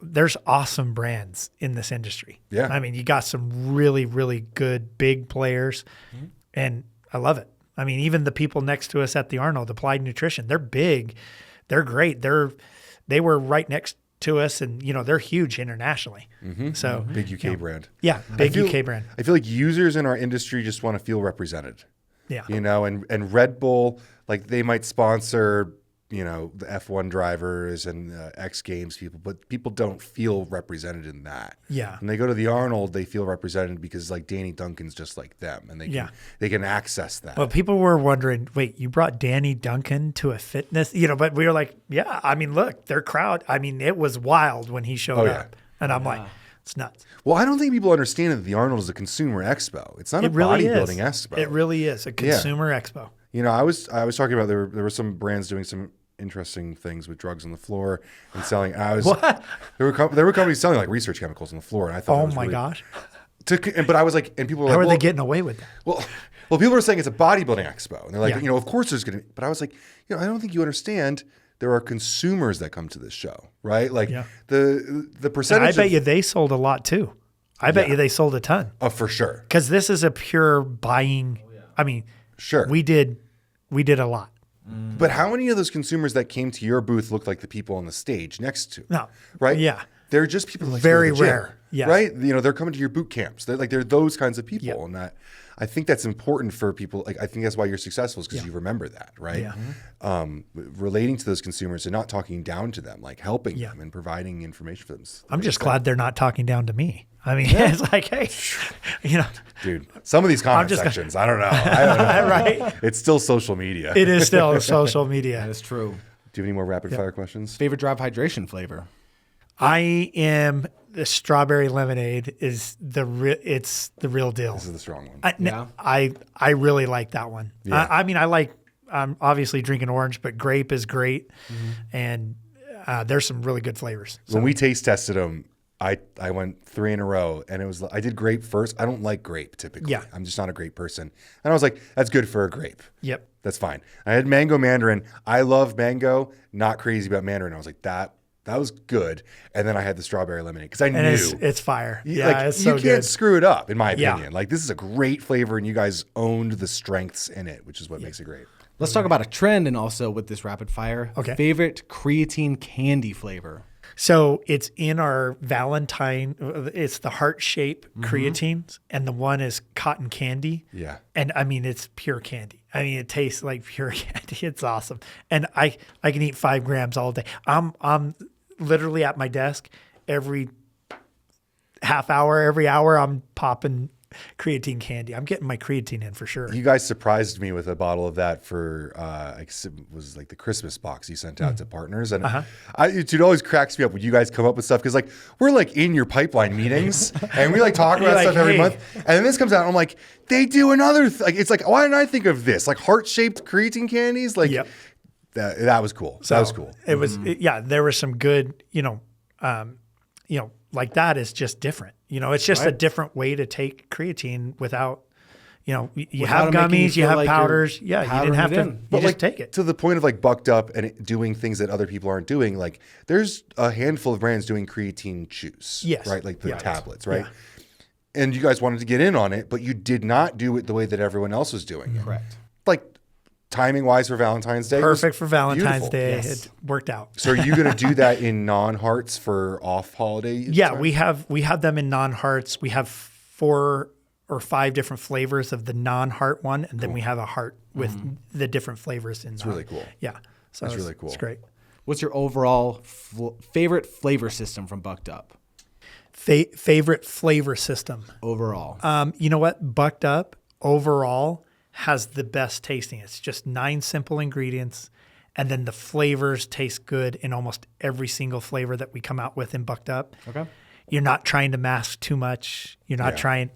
Speaker 3: there's awesome brands in this industry.
Speaker 2: Yeah.
Speaker 3: I mean, you got some really, really good big players, and I love it. I mean, even the people next to us at the Arnold, Applied Nutrition, they're big. They're great. They were right next to us, and, they're huge internationally. So
Speaker 2: Big UK brand.
Speaker 3: yeah, big UK brand.
Speaker 2: I feel like users in our industry just want to feel represented.
Speaker 3: Yeah.
Speaker 2: And Red Bull, like they might sponsor, the F1 drivers and X Games people, but people don't feel represented in that.
Speaker 3: Yeah.
Speaker 2: When they go to the Arnold, they feel represented because like Danny Duncan's just like them, and they can access that.
Speaker 3: Well, people were wondering, wait, you brought Danny Duncan to a fitness, but we were like, yeah, I mean, look, their crowd, I mean, it was wild when he showed up. And I'm like, it's nuts.
Speaker 2: Well, I don't think people understand that the Arnold is a consumer expo. It's not a bodybuilding expo.
Speaker 3: It really is a consumer expo.
Speaker 2: I was talking about there were some brands doing some interesting things with drugs on the floor and selling.
Speaker 3: What?
Speaker 2: There were companies selling like research chemicals on the floor, and I thought,
Speaker 3: Oh my gosh,
Speaker 2: but I was like, and people were
Speaker 3: how
Speaker 2: like,
Speaker 3: are they getting away with that?
Speaker 2: Well, people were saying it's a bodybuilding expo, and they're like, of course there's gonna be. But I was like, I don't think you understand. There are consumers that come to this show, right? Like the percentage.
Speaker 3: And I bet you they sold a lot too. I bet you they sold a ton.
Speaker 2: Oh, for sure.
Speaker 3: Because this is a pure buying. I mean,
Speaker 2: sure,
Speaker 3: we did a lot.
Speaker 2: But how many of those consumers that came to your booth look like the people on the stage next to?
Speaker 3: No.
Speaker 2: Right?
Speaker 3: Yeah.
Speaker 2: They're just people like
Speaker 3: very rare. Yeah.
Speaker 2: Right? They're coming to your boot camps. They're those kinds of people. And that I think that's important for people. Like I think that's why you're successful, is because you remember that, right?
Speaker 3: Yeah.
Speaker 2: Relating to those consumers and not talking down to them, like helping them and providing information for them.
Speaker 3: I'm just glad they're not talking down to me. I mean, it's like, hey,
Speaker 2: Dude, some of these comment sections, I don't know.
Speaker 3: Right?
Speaker 2: It's still social media.
Speaker 3: It is still social media.
Speaker 1: That is true.
Speaker 2: Do you have any more rapid fire questions?
Speaker 1: Favorite Drive hydration flavor?
Speaker 3: I am the strawberry lemonade is it's the real deal.
Speaker 2: This is the strong one.
Speaker 3: I really like that one.
Speaker 2: Yeah.
Speaker 3: I'm obviously drinking orange, but grape is great, and there's some really good flavors. So.
Speaker 2: When we taste tested them, I went 3 in a row, and it was I did grape first. I don't like grape typically.
Speaker 3: Yeah.
Speaker 2: I'm just not a grape person. And I was like, that's good for a grape.
Speaker 3: Yep.
Speaker 2: That's fine. I had mango mandarin. I love mango. Not crazy about mandarin. I was like, that was good. And then I had the strawberry lemonade because I
Speaker 3: And
Speaker 2: knew
Speaker 3: it's fire. Yeah,
Speaker 2: like,
Speaker 3: it's so
Speaker 2: you can't
Speaker 3: good.
Speaker 2: screw it up, in my
Speaker 3: Yeah.
Speaker 2: opinion. Like this is a great flavor, and you guys owned the strengths in it, which is what makes it great.
Speaker 1: Let's talk about a trend and also with this rapid fire.
Speaker 3: Okay.
Speaker 1: Favorite creatine candy flavor?
Speaker 3: So it's in our Valentine. It's the heart shape creatines, and the one is cotton candy.
Speaker 2: Yeah.
Speaker 3: And I mean, it's pure candy. I mean, it tastes like pure candy. It's awesome. And I can eat 5 grams all day. I'm literally at my desk every half hour, every hour. I'm popping creatine candy. I'm getting my creatine in for sure.
Speaker 2: You guys surprised me with a bottle of that for I guess it was like the Christmas box you sent out to partners, and it always cracks me up when you guys come up with stuff because like we're like in your pipeline meetings and we like talk about
Speaker 3: You're like,
Speaker 2: stuff every
Speaker 3: hey.
Speaker 2: month, and then this comes out and I'm like, they do another like it's like why didn't I think of this, like heart shaped creatine candies, like
Speaker 3: Yep.
Speaker 2: that was cool. That was cool.
Speaker 3: It was, there were some good, like that is just different. It's just a different way to take creatine without, you
Speaker 1: Without
Speaker 3: have
Speaker 1: it making you
Speaker 3: gummies, you
Speaker 1: feel
Speaker 3: have
Speaker 1: like you're
Speaker 3: powders. Yeah, you
Speaker 1: powdering
Speaker 3: didn't have
Speaker 1: it
Speaker 3: to,
Speaker 1: in.
Speaker 3: you
Speaker 2: But
Speaker 3: just
Speaker 2: like
Speaker 3: take it.
Speaker 2: to the point of like bucked up and doing things that other people aren't doing. Like there's a handful of brands doing creatine chews,
Speaker 3: Yes.
Speaker 2: right? Like the
Speaker 3: Yes.
Speaker 2: tablets, right?
Speaker 3: Yeah.
Speaker 2: And you guys wanted to get in on it, but you did not do it the way that everyone else was doing it.
Speaker 1: Correct.
Speaker 2: Like timing wise for Valentine's Day. was
Speaker 3: Perfect for Valentine's
Speaker 2: beautiful.
Speaker 3: Day.
Speaker 1: Yes.
Speaker 3: It worked out.
Speaker 2: So are you going to do that in non-hearts for off holiday?
Speaker 3: Yeah,
Speaker 2: time?
Speaker 3: we have them in non-hearts. We have 4 or 5 different flavors of the non-heart one, and then we have a heart with the different flavors in. It's
Speaker 2: really cool.
Speaker 3: Yeah, so
Speaker 2: That's really cool.
Speaker 3: It's great.
Speaker 1: What's your overall favorite flavor system from Bucked Up?
Speaker 3: Favorite flavor system.
Speaker 1: Overall.
Speaker 3: You know what? Bucked Up overall has the best tasting. It's just 9 simple ingredients, and then the flavors taste good in almost every single flavor that we come out with in Bucked Up.
Speaker 1: Okay.
Speaker 3: You're not trying to mask too much. You're not trying,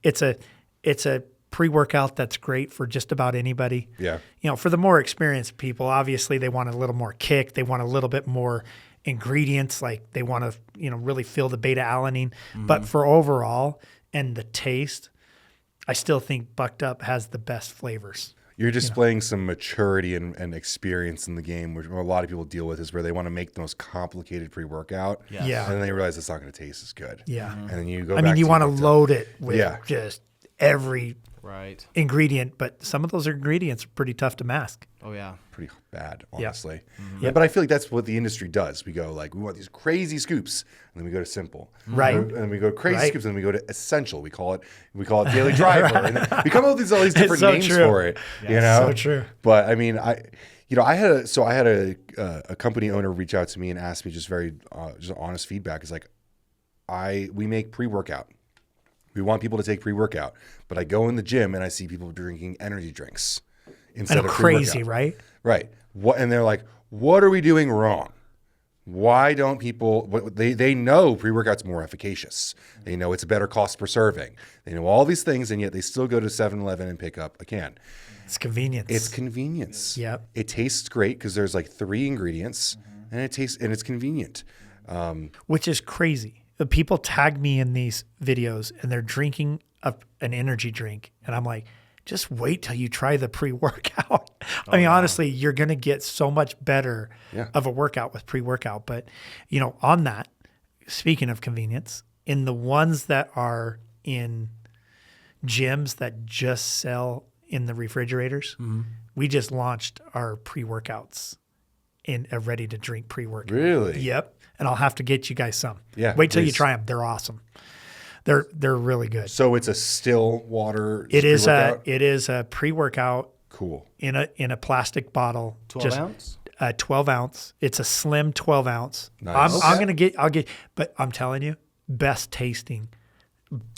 Speaker 3: it's a pre-workout that's great for just about anybody.
Speaker 2: Yeah.
Speaker 3: For the more experienced people, obviously they want a little more kick. They want a little bit more ingredients. Like they want to, really feel the beta alanine. But for overall and the taste, I still think Bucked Up has the best flavors.
Speaker 2: You're displaying some maturity and experience in the game, which a lot of people deal with, is where they want to make the most complicated pre-workout.
Speaker 1: Yes.
Speaker 3: Yeah.
Speaker 2: And then they realize it's not going to taste as good.
Speaker 3: Yeah.
Speaker 2: And then you go
Speaker 3: I
Speaker 2: back
Speaker 3: mean, you
Speaker 2: to
Speaker 3: want to
Speaker 2: Bucked Up.
Speaker 3: load it with
Speaker 2: Yeah.
Speaker 3: just every
Speaker 1: Right.
Speaker 3: ingredient, but some of those ingredients are pretty tough to mask.
Speaker 1: Oh, yeah.
Speaker 2: Pretty bad, honestly.
Speaker 3: Yep.
Speaker 2: But I feel like that's what the industry does. We go like, we want these crazy scoops, and then we go to simple.
Speaker 3: Right.
Speaker 2: And then we go crazy
Speaker 3: Right.
Speaker 2: scoops, and then we go to essential. We call it daily driver. And then we come up with all these different
Speaker 3: so
Speaker 2: names
Speaker 3: true.
Speaker 2: for it. You know?
Speaker 3: so true.
Speaker 2: But I mean, I had a company owner reach out to me and ask me just very just honest feedback. It's like, we make pre-workout. We want people to take pre-workout, but I go in the gym and I see people drinking energy drinks instead
Speaker 3: I know,
Speaker 2: of
Speaker 3: crazy,
Speaker 2: pre-workout.
Speaker 3: right?
Speaker 2: Right. And they're like, what are we doing wrong? Why don't people, they know pre-workout's more efficacious. They know it's a better cost per serving. They know all these things, and yet they still go to 7-Eleven and pick up a can.
Speaker 3: It's convenience.
Speaker 2: It's convenience.
Speaker 3: Yep.
Speaker 2: It tastes great because there's like 3 ingredients, and it's convenient.
Speaker 3: Which is crazy. The people tag me in these videos and they're drinking an energy drink. And I'm like, just wait till you try the pre-workout. I mean, honestly, you're going to get so much better of a workout with pre-workout. But, on that, speaking of convenience, in the ones that are in gyms that just sell in the refrigerators, we just launched our pre-workouts in a ready-to-drink pre-workout.
Speaker 2: Really?
Speaker 3: Yep. And I'll have to get you guys some.
Speaker 2: Yeah,
Speaker 3: Wait till you
Speaker 2: please.
Speaker 3: try them. They're awesome. They're really good.
Speaker 2: So it's a still water.
Speaker 3: It is
Speaker 2: pre-workout?
Speaker 3: a pre-workout
Speaker 2: Cool.
Speaker 3: in a plastic bottle.
Speaker 1: 12 ounce?
Speaker 3: 12 ounce. It's a slim 12 ounce.
Speaker 2: Nice.
Speaker 3: I'll get, but I'm telling you, best tasting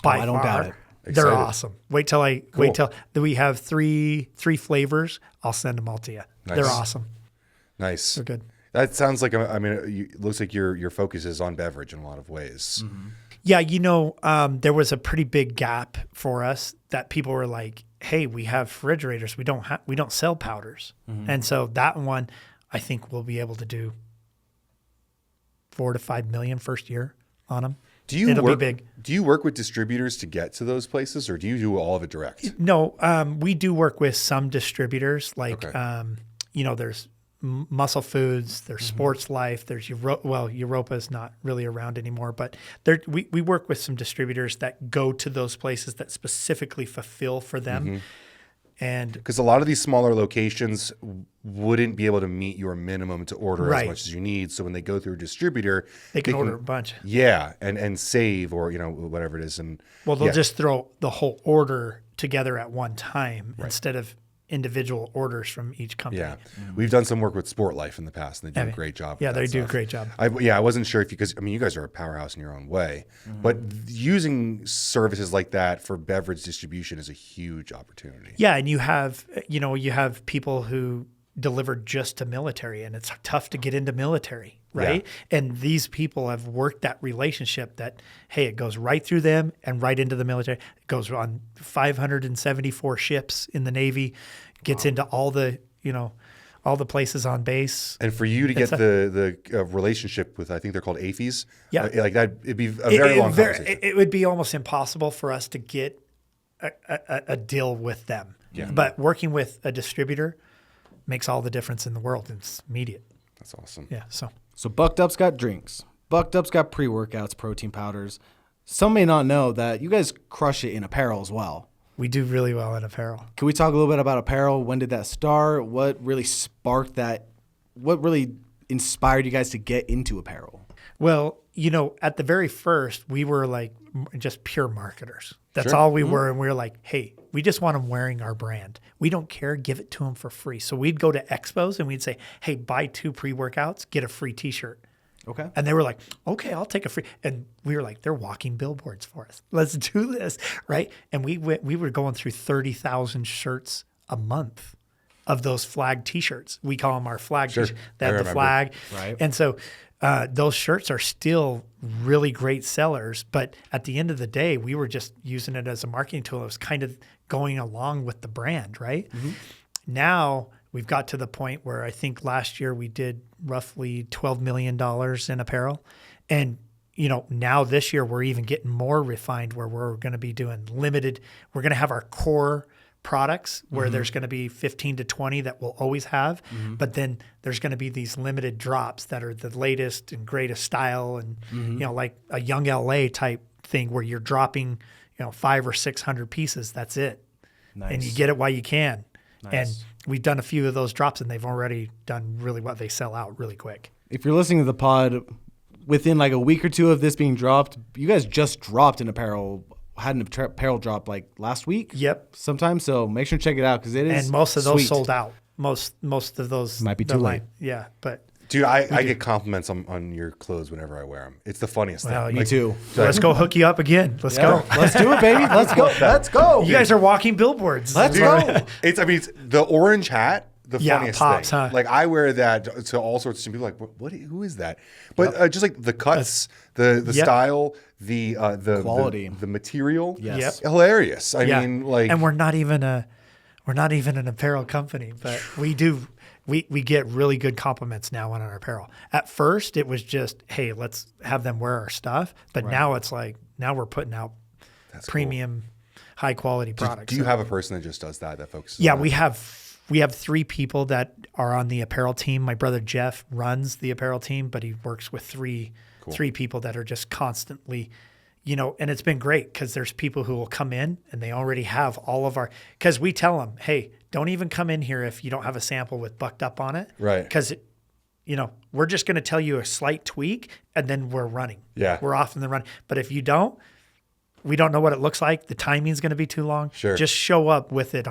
Speaker 3: by
Speaker 1: I don't
Speaker 3: far.
Speaker 1: doubt it.
Speaker 3: They're
Speaker 2: Excited.
Speaker 3: awesome. Wait till we have three flavors. I'll send them all to you.
Speaker 2: Nice.
Speaker 3: They're awesome.
Speaker 2: Nice.
Speaker 3: They're good.
Speaker 2: That sounds like, it looks like your focus is on beverage in a lot of ways.
Speaker 3: Yeah, there was a pretty big gap for us that people were like, "Hey, we have refrigerators. We don't sell powders." And so that one, I think we'll be able to do 4 to 5 million first year. on them.
Speaker 2: Do you
Speaker 3: It'll
Speaker 2: work,
Speaker 3: be big.
Speaker 2: Do you work with distributors to get to those places, or do you do all of it direct?
Speaker 3: No, we do work with some distributors, like
Speaker 2: Okay.
Speaker 3: there's Muscle Foods, there's Sports Life, there's Europa is not really around anymore, but we work with some distributors that go to those places that specifically fulfill for them. And
Speaker 2: Because a lot of these smaller locations wouldn't be able to meet your minimum to order as
Speaker 3: Right.
Speaker 2: much as you need. So when they go through a distributor,
Speaker 3: they can order a bunch.
Speaker 2: Yeah, and save, or whatever it is. And
Speaker 3: Well, they'll
Speaker 2: yeah.
Speaker 3: just throw the whole order together at one time instead of individual orders from each company.
Speaker 2: Yeah, we've done some work with Sport Life in the past, and they do a great job.
Speaker 3: Yeah,
Speaker 2: with
Speaker 3: they
Speaker 2: that
Speaker 3: do a
Speaker 2: stuff.
Speaker 3: great job.
Speaker 2: I wasn't sure if because you guys are a powerhouse in your own way, but using services like that for beverage distribution is a huge opportunity.
Speaker 3: Yeah, and you have people who deliver just to military, and it's tough to get into military, right? And these people have worked that relationship that, hey, it goes right through them and right into the military. It goes on 574 ships in the Navy, gets into all the places on base.
Speaker 2: And for you to get the relationship with, I think they're called AFIs, like that, it'd be a very long conversation.
Speaker 3: It would be almost impossible for us to get a deal with them.
Speaker 2: Yeah.
Speaker 3: But working with a distributor makes all the difference in the world. It's immediate.
Speaker 2: That's awesome.
Speaker 3: Yeah.
Speaker 1: So Bucked Up's got drinks. Bucked Up's got pre-workouts, protein powders. Some may not know that you guys crush it in apparel as well.
Speaker 3: We do really well in apparel.
Speaker 1: Can we talk a little bit about apparel? When did that start? What really sparked that? What really inspired you guys to get into apparel?
Speaker 3: Well, at the very first, we were like just pure marketers. That's
Speaker 2: Sure.
Speaker 3: all we were. And we were like, hey, we just want them wearing our brand. We don't care. Give it to them for free. So we'd go to expos and we'd say, hey, buy 2 pre-workouts, get a free t-shirt.
Speaker 1: Okay.
Speaker 3: And they were like, okay, I'll take a free. And we were like, they're walking billboards for us. Let's do this. Right. And we were going through 30,000 shirts a month of those flag t-shirts. We call them our flag t-shirts. They have the flag.
Speaker 1: Right.
Speaker 3: And so those shirts are still really great sellers. But at the end of the day, we were just using it as a marketing tool. It was kind of going along with the brand. Right. Now we've got to the point where I think last year we did roughly $12 million in apparel. And, now this year we're even getting more refined where we're going to be doing limited. We're going to have our core products where there's going to be 15 to 20 that we'll always have. But then there's going to be these limited drops that are the latest and greatest style and, like a Young LA type thing where you're dropping, 500 or 600 pieces. That's it.
Speaker 1: Nice.
Speaker 3: And you get it while you can.
Speaker 1: Nice.
Speaker 3: And we've done a few of those drops and they've already done really well. They sell out really quick.
Speaker 1: If you're listening to the pod, within like a week or two of this being dropped, you guys just dropped an apparel, had an apparel drop like last week.
Speaker 3: Yep.
Speaker 1: Sometime. So make sure to check it out because it is
Speaker 3: And most of those
Speaker 1: sweet.
Speaker 3: sold out. Most of those
Speaker 1: Might be too late.
Speaker 3: Yeah, but
Speaker 2: Dude, I get compliments on your clothes whenever I wear them. It's the funniest
Speaker 3: Well,
Speaker 2: thing.
Speaker 3: me
Speaker 1: too.
Speaker 3: let's go hook you up again. Let's go.
Speaker 1: Let's do it, baby. Let's go. Let's go.
Speaker 3: You guys are walking billboards.
Speaker 1: Let's go.
Speaker 2: It's the orange hat, the
Speaker 3: Yeah,
Speaker 2: funniest
Speaker 3: pops,
Speaker 2: thing.
Speaker 3: huh?
Speaker 2: Like I wear that to all sorts of people. Like, what? Who is that? But just like the cuts, the
Speaker 3: Yep.
Speaker 2: style, the
Speaker 1: Quality.
Speaker 2: the material.
Speaker 1: Yes.
Speaker 3: Yep.
Speaker 2: Hilarious. I
Speaker 3: Yeah.
Speaker 2: mean, like,
Speaker 3: and we're not even an apparel company, but we get really good compliments now on our apparel. At first, it was just, hey, let's have them wear our stuff. But now it's like, now we're putting out
Speaker 2: That's
Speaker 3: premium, high quality products.
Speaker 2: do you have a person that just does that focuses?
Speaker 3: Yeah,
Speaker 2: on
Speaker 3: we
Speaker 2: that?
Speaker 3: have 3 people that are on the apparel team. My brother Jeff runs the apparel team, but he works with three people that are just constantly, and it's been great because there's people who will come in and they already have all of because we tell them, hey, don't even come in here if you don't have a sample with Bucked Up on it.
Speaker 2: Right.
Speaker 3: Because, we're just going to tell you a slight tweak and then we're running.
Speaker 2: Yeah.
Speaker 3: We're off in the run. But if you don't, we don't know what it looks like. The timing's going to be too long.
Speaker 2: Sure.
Speaker 3: Just show up with it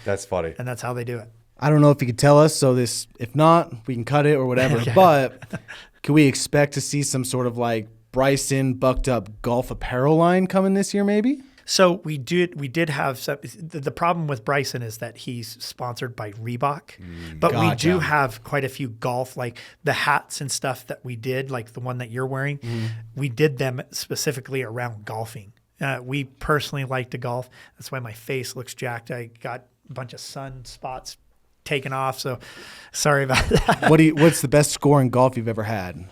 Speaker 2: That's funny.
Speaker 3: and that's how they do it.
Speaker 1: I don't know if you could tell us. So if not, we can cut it or whatever. But can we expect to see some sort of like Bryson Bucked Up golf apparel line coming this year, maybe?
Speaker 3: So we did have some. The problem with Bryson is that he's sponsored by Reebok, but we
Speaker 1: Gotcha.
Speaker 3: do have quite a few golf, like the hats and stuff that we did, like the one that you're wearing. We did them specifically around golfing. We personally like to golf. That's why my face looks jacked. I got a bunch of sun spots taken off, so sorry about that.
Speaker 1: What's the best score in golf you've ever had?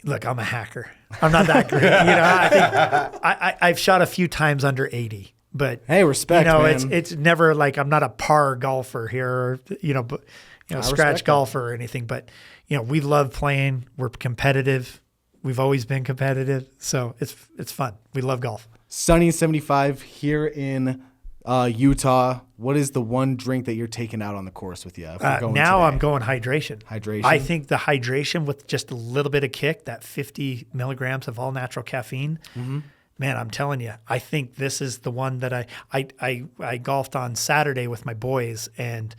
Speaker 3: Look, I'm a hacker. I'm not that great. I think I've shot a few times under 80, but
Speaker 1: Hey, respect, man.
Speaker 3: it's never like I'm not a par golfer here, or, but scratch
Speaker 1: respect
Speaker 3: golfer or anything. But we love playing. We're competitive. We've always been competitive, so it's fun. We love golf.
Speaker 1: Sunny 75 here in Utah. What is the one drink that you're taking out on the course with you? If we're going
Speaker 3: Now
Speaker 1: today?
Speaker 3: I'm going hydration.
Speaker 1: Hydration?
Speaker 3: I think the hydration with just a little bit of kick, that 50 milligrams of all natural caffeine, man, I'm telling you, I think this is the one that I golfed on Saturday with my boys, and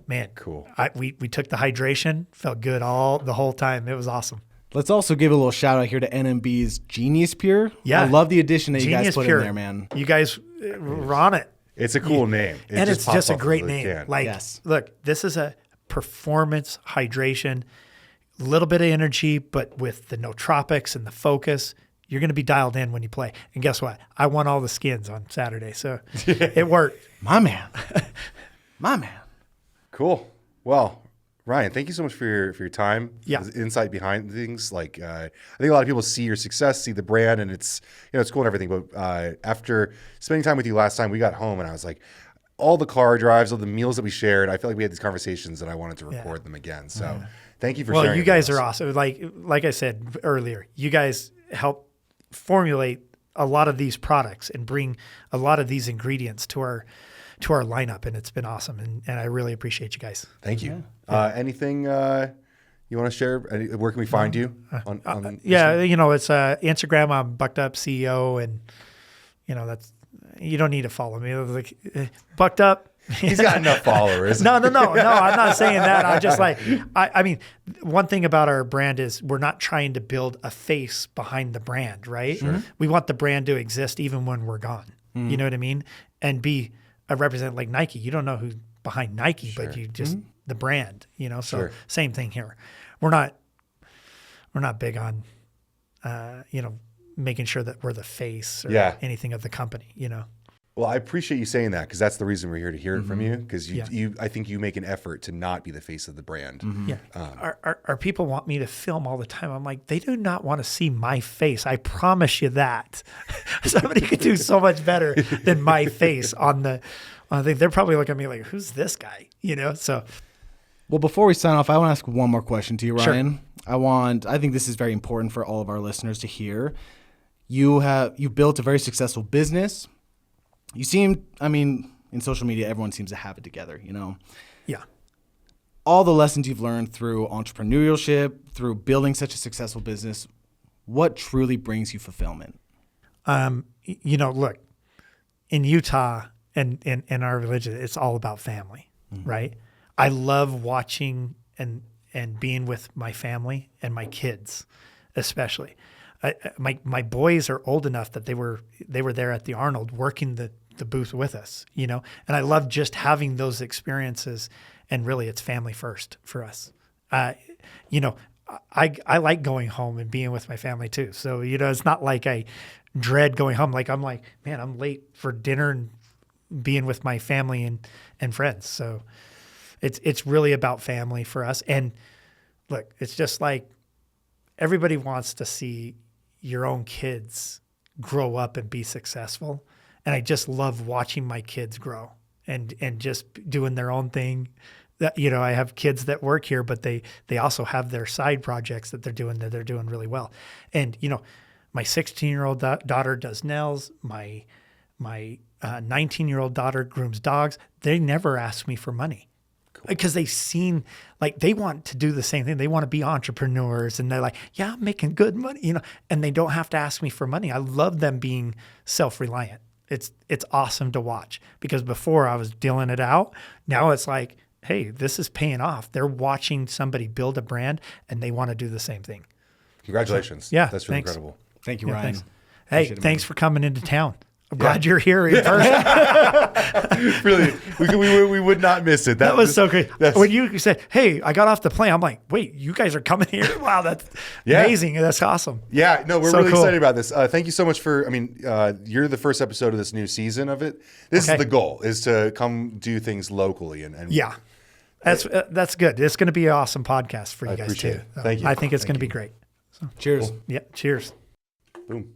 Speaker 3: man,
Speaker 2: Cool.
Speaker 3: We took the hydration, felt good the whole time. It was awesome.
Speaker 1: Let's also give a little shout out here to NMB's Genius Pure.
Speaker 3: Yeah.
Speaker 1: I love the addition that you guys
Speaker 3: Genius
Speaker 1: put
Speaker 3: Pure.
Speaker 1: in there, man.
Speaker 3: You guys were on it.
Speaker 2: It's a cool name.
Speaker 3: And it's
Speaker 2: pops
Speaker 3: just a
Speaker 2: off
Speaker 3: great
Speaker 2: of the
Speaker 3: name.
Speaker 2: can.
Speaker 3: Like,
Speaker 1: Yes.
Speaker 3: look, this is a performance hydration, a little bit of energy, but with the nootropics and the focus, you're going to be dialed in when you play. And guess what? I won all the skins on Saturday, so it worked.
Speaker 1: My man. My man.
Speaker 2: Cool. Well, Ryan, thank you so much for your time.
Speaker 3: Yeah.
Speaker 2: The insight behind things. Like, I think a lot of people see your success, see the brand, and it's it's cool and everything. But after spending time with you last time, we got home and I was like, all the car drives, all the meals that we shared, I feel like we had these conversations and I wanted to record them again. So thank you for sharing.
Speaker 3: Well, you
Speaker 2: it
Speaker 3: guys
Speaker 2: with
Speaker 3: are
Speaker 2: us.
Speaker 3: awesome. Like I said earlier, you guys help formulate a lot of these products and bring a lot of these ingredients to our lineup, and it's been awesome. And I really appreciate you guys.
Speaker 2: Thank you. Anything you want to share? Where can we find you? On
Speaker 3: Yeah, it's Instagram. I'm Bucked Up CEO, and that's, you don't need to follow me. Like Bucked Up.
Speaker 2: He's got enough followers.
Speaker 3: No. I'm not saying that. I'm just like, I mean, one thing about our brand is we're not trying to build a face behind the brand, right? Sure. We want the brand to exist even when we're gone. You know what I mean? And be a represent like Nike. You don't know who's behind Nike, but you just the brand. So same thing here. We're not big on, making sure that we're the face or anything of the company.
Speaker 2: Well, I appreciate you saying that because that's the reason we're here to hear it from you. Because I think you make an effort to not be the face of the brand.
Speaker 3: Yeah. Our people want me to film all the time. I'm like, they do not want to see my face. I promise you that. Somebody could do so much better than my face on the thing. They're probably looking at me like, who's this guy? So.
Speaker 1: Well, before we sign off, I want to ask one more question to you,
Speaker 3: Sure.
Speaker 1: Ryan. I think this is very important for all of our listeners to hear. You built a very successful business. You seem, in social media, everyone seems to have it together,
Speaker 3: Yeah.
Speaker 1: All the lessons you've learned through entrepreneurship, through building such a successful business, what truly brings you fulfillment?
Speaker 3: Look, in Utah and in our religion, it's all about family, right? I love watching and being with my family and my kids, especially. My boys are old enough that they were there at the Arnold working the booth with us, and I love just having those experiences. And really, it's family first for us. I like going home and being with my family too. So it's not like I dread going home. Like I'm like, man, I'm late for dinner and being with my family and friends. So it's really about family for us. And look, it's just like everybody wants to see your own kids grow up and be successful. And I just love watching my kids grow and just doing their own thing. That, I have kids that work here, but they also have their side projects that they're doing really well. And, my 16-year-old daughter does nails. My 19-year-old daughter grooms dogs. They never ask me for money. Because they've seen, like, they want to do the same thing. They want to be entrepreneurs, and they're like, yeah, I'm making good money, and they don't have to ask me for money. I love them being self-reliant. It's awesome to watch, because before I was dealing it out. Now it's like, hey, this is paying off. They're watching somebody build a brand, and they want to do the same thing.
Speaker 2: Congratulations.
Speaker 3: Yeah,
Speaker 2: That's really
Speaker 3: thanks.
Speaker 2: incredible.
Speaker 1: Thank you, Ryan.
Speaker 3: Thanks. Hey, thanks for coming into town. I'm glad you're here in person.
Speaker 2: Really, we would not miss it.
Speaker 3: That was so great. When you said, hey, I got off the plane, I'm like, wait, you guys are coming here? Wow, that's amazing. That's awesome.
Speaker 2: Yeah, no, we're
Speaker 3: So
Speaker 2: really
Speaker 3: cool.
Speaker 2: excited about this. Thank you so much for, you're the first episode of this new season of it. This is the goal, is to come do things locally. And
Speaker 3: Yeah, that's good. It's going to be an awesome podcast for you guys
Speaker 2: appreciate
Speaker 3: too.
Speaker 2: it. Thank you.
Speaker 3: I think it's going to be great.
Speaker 1: Cheers.
Speaker 3: Yeah. Cheers.
Speaker 2: Boom.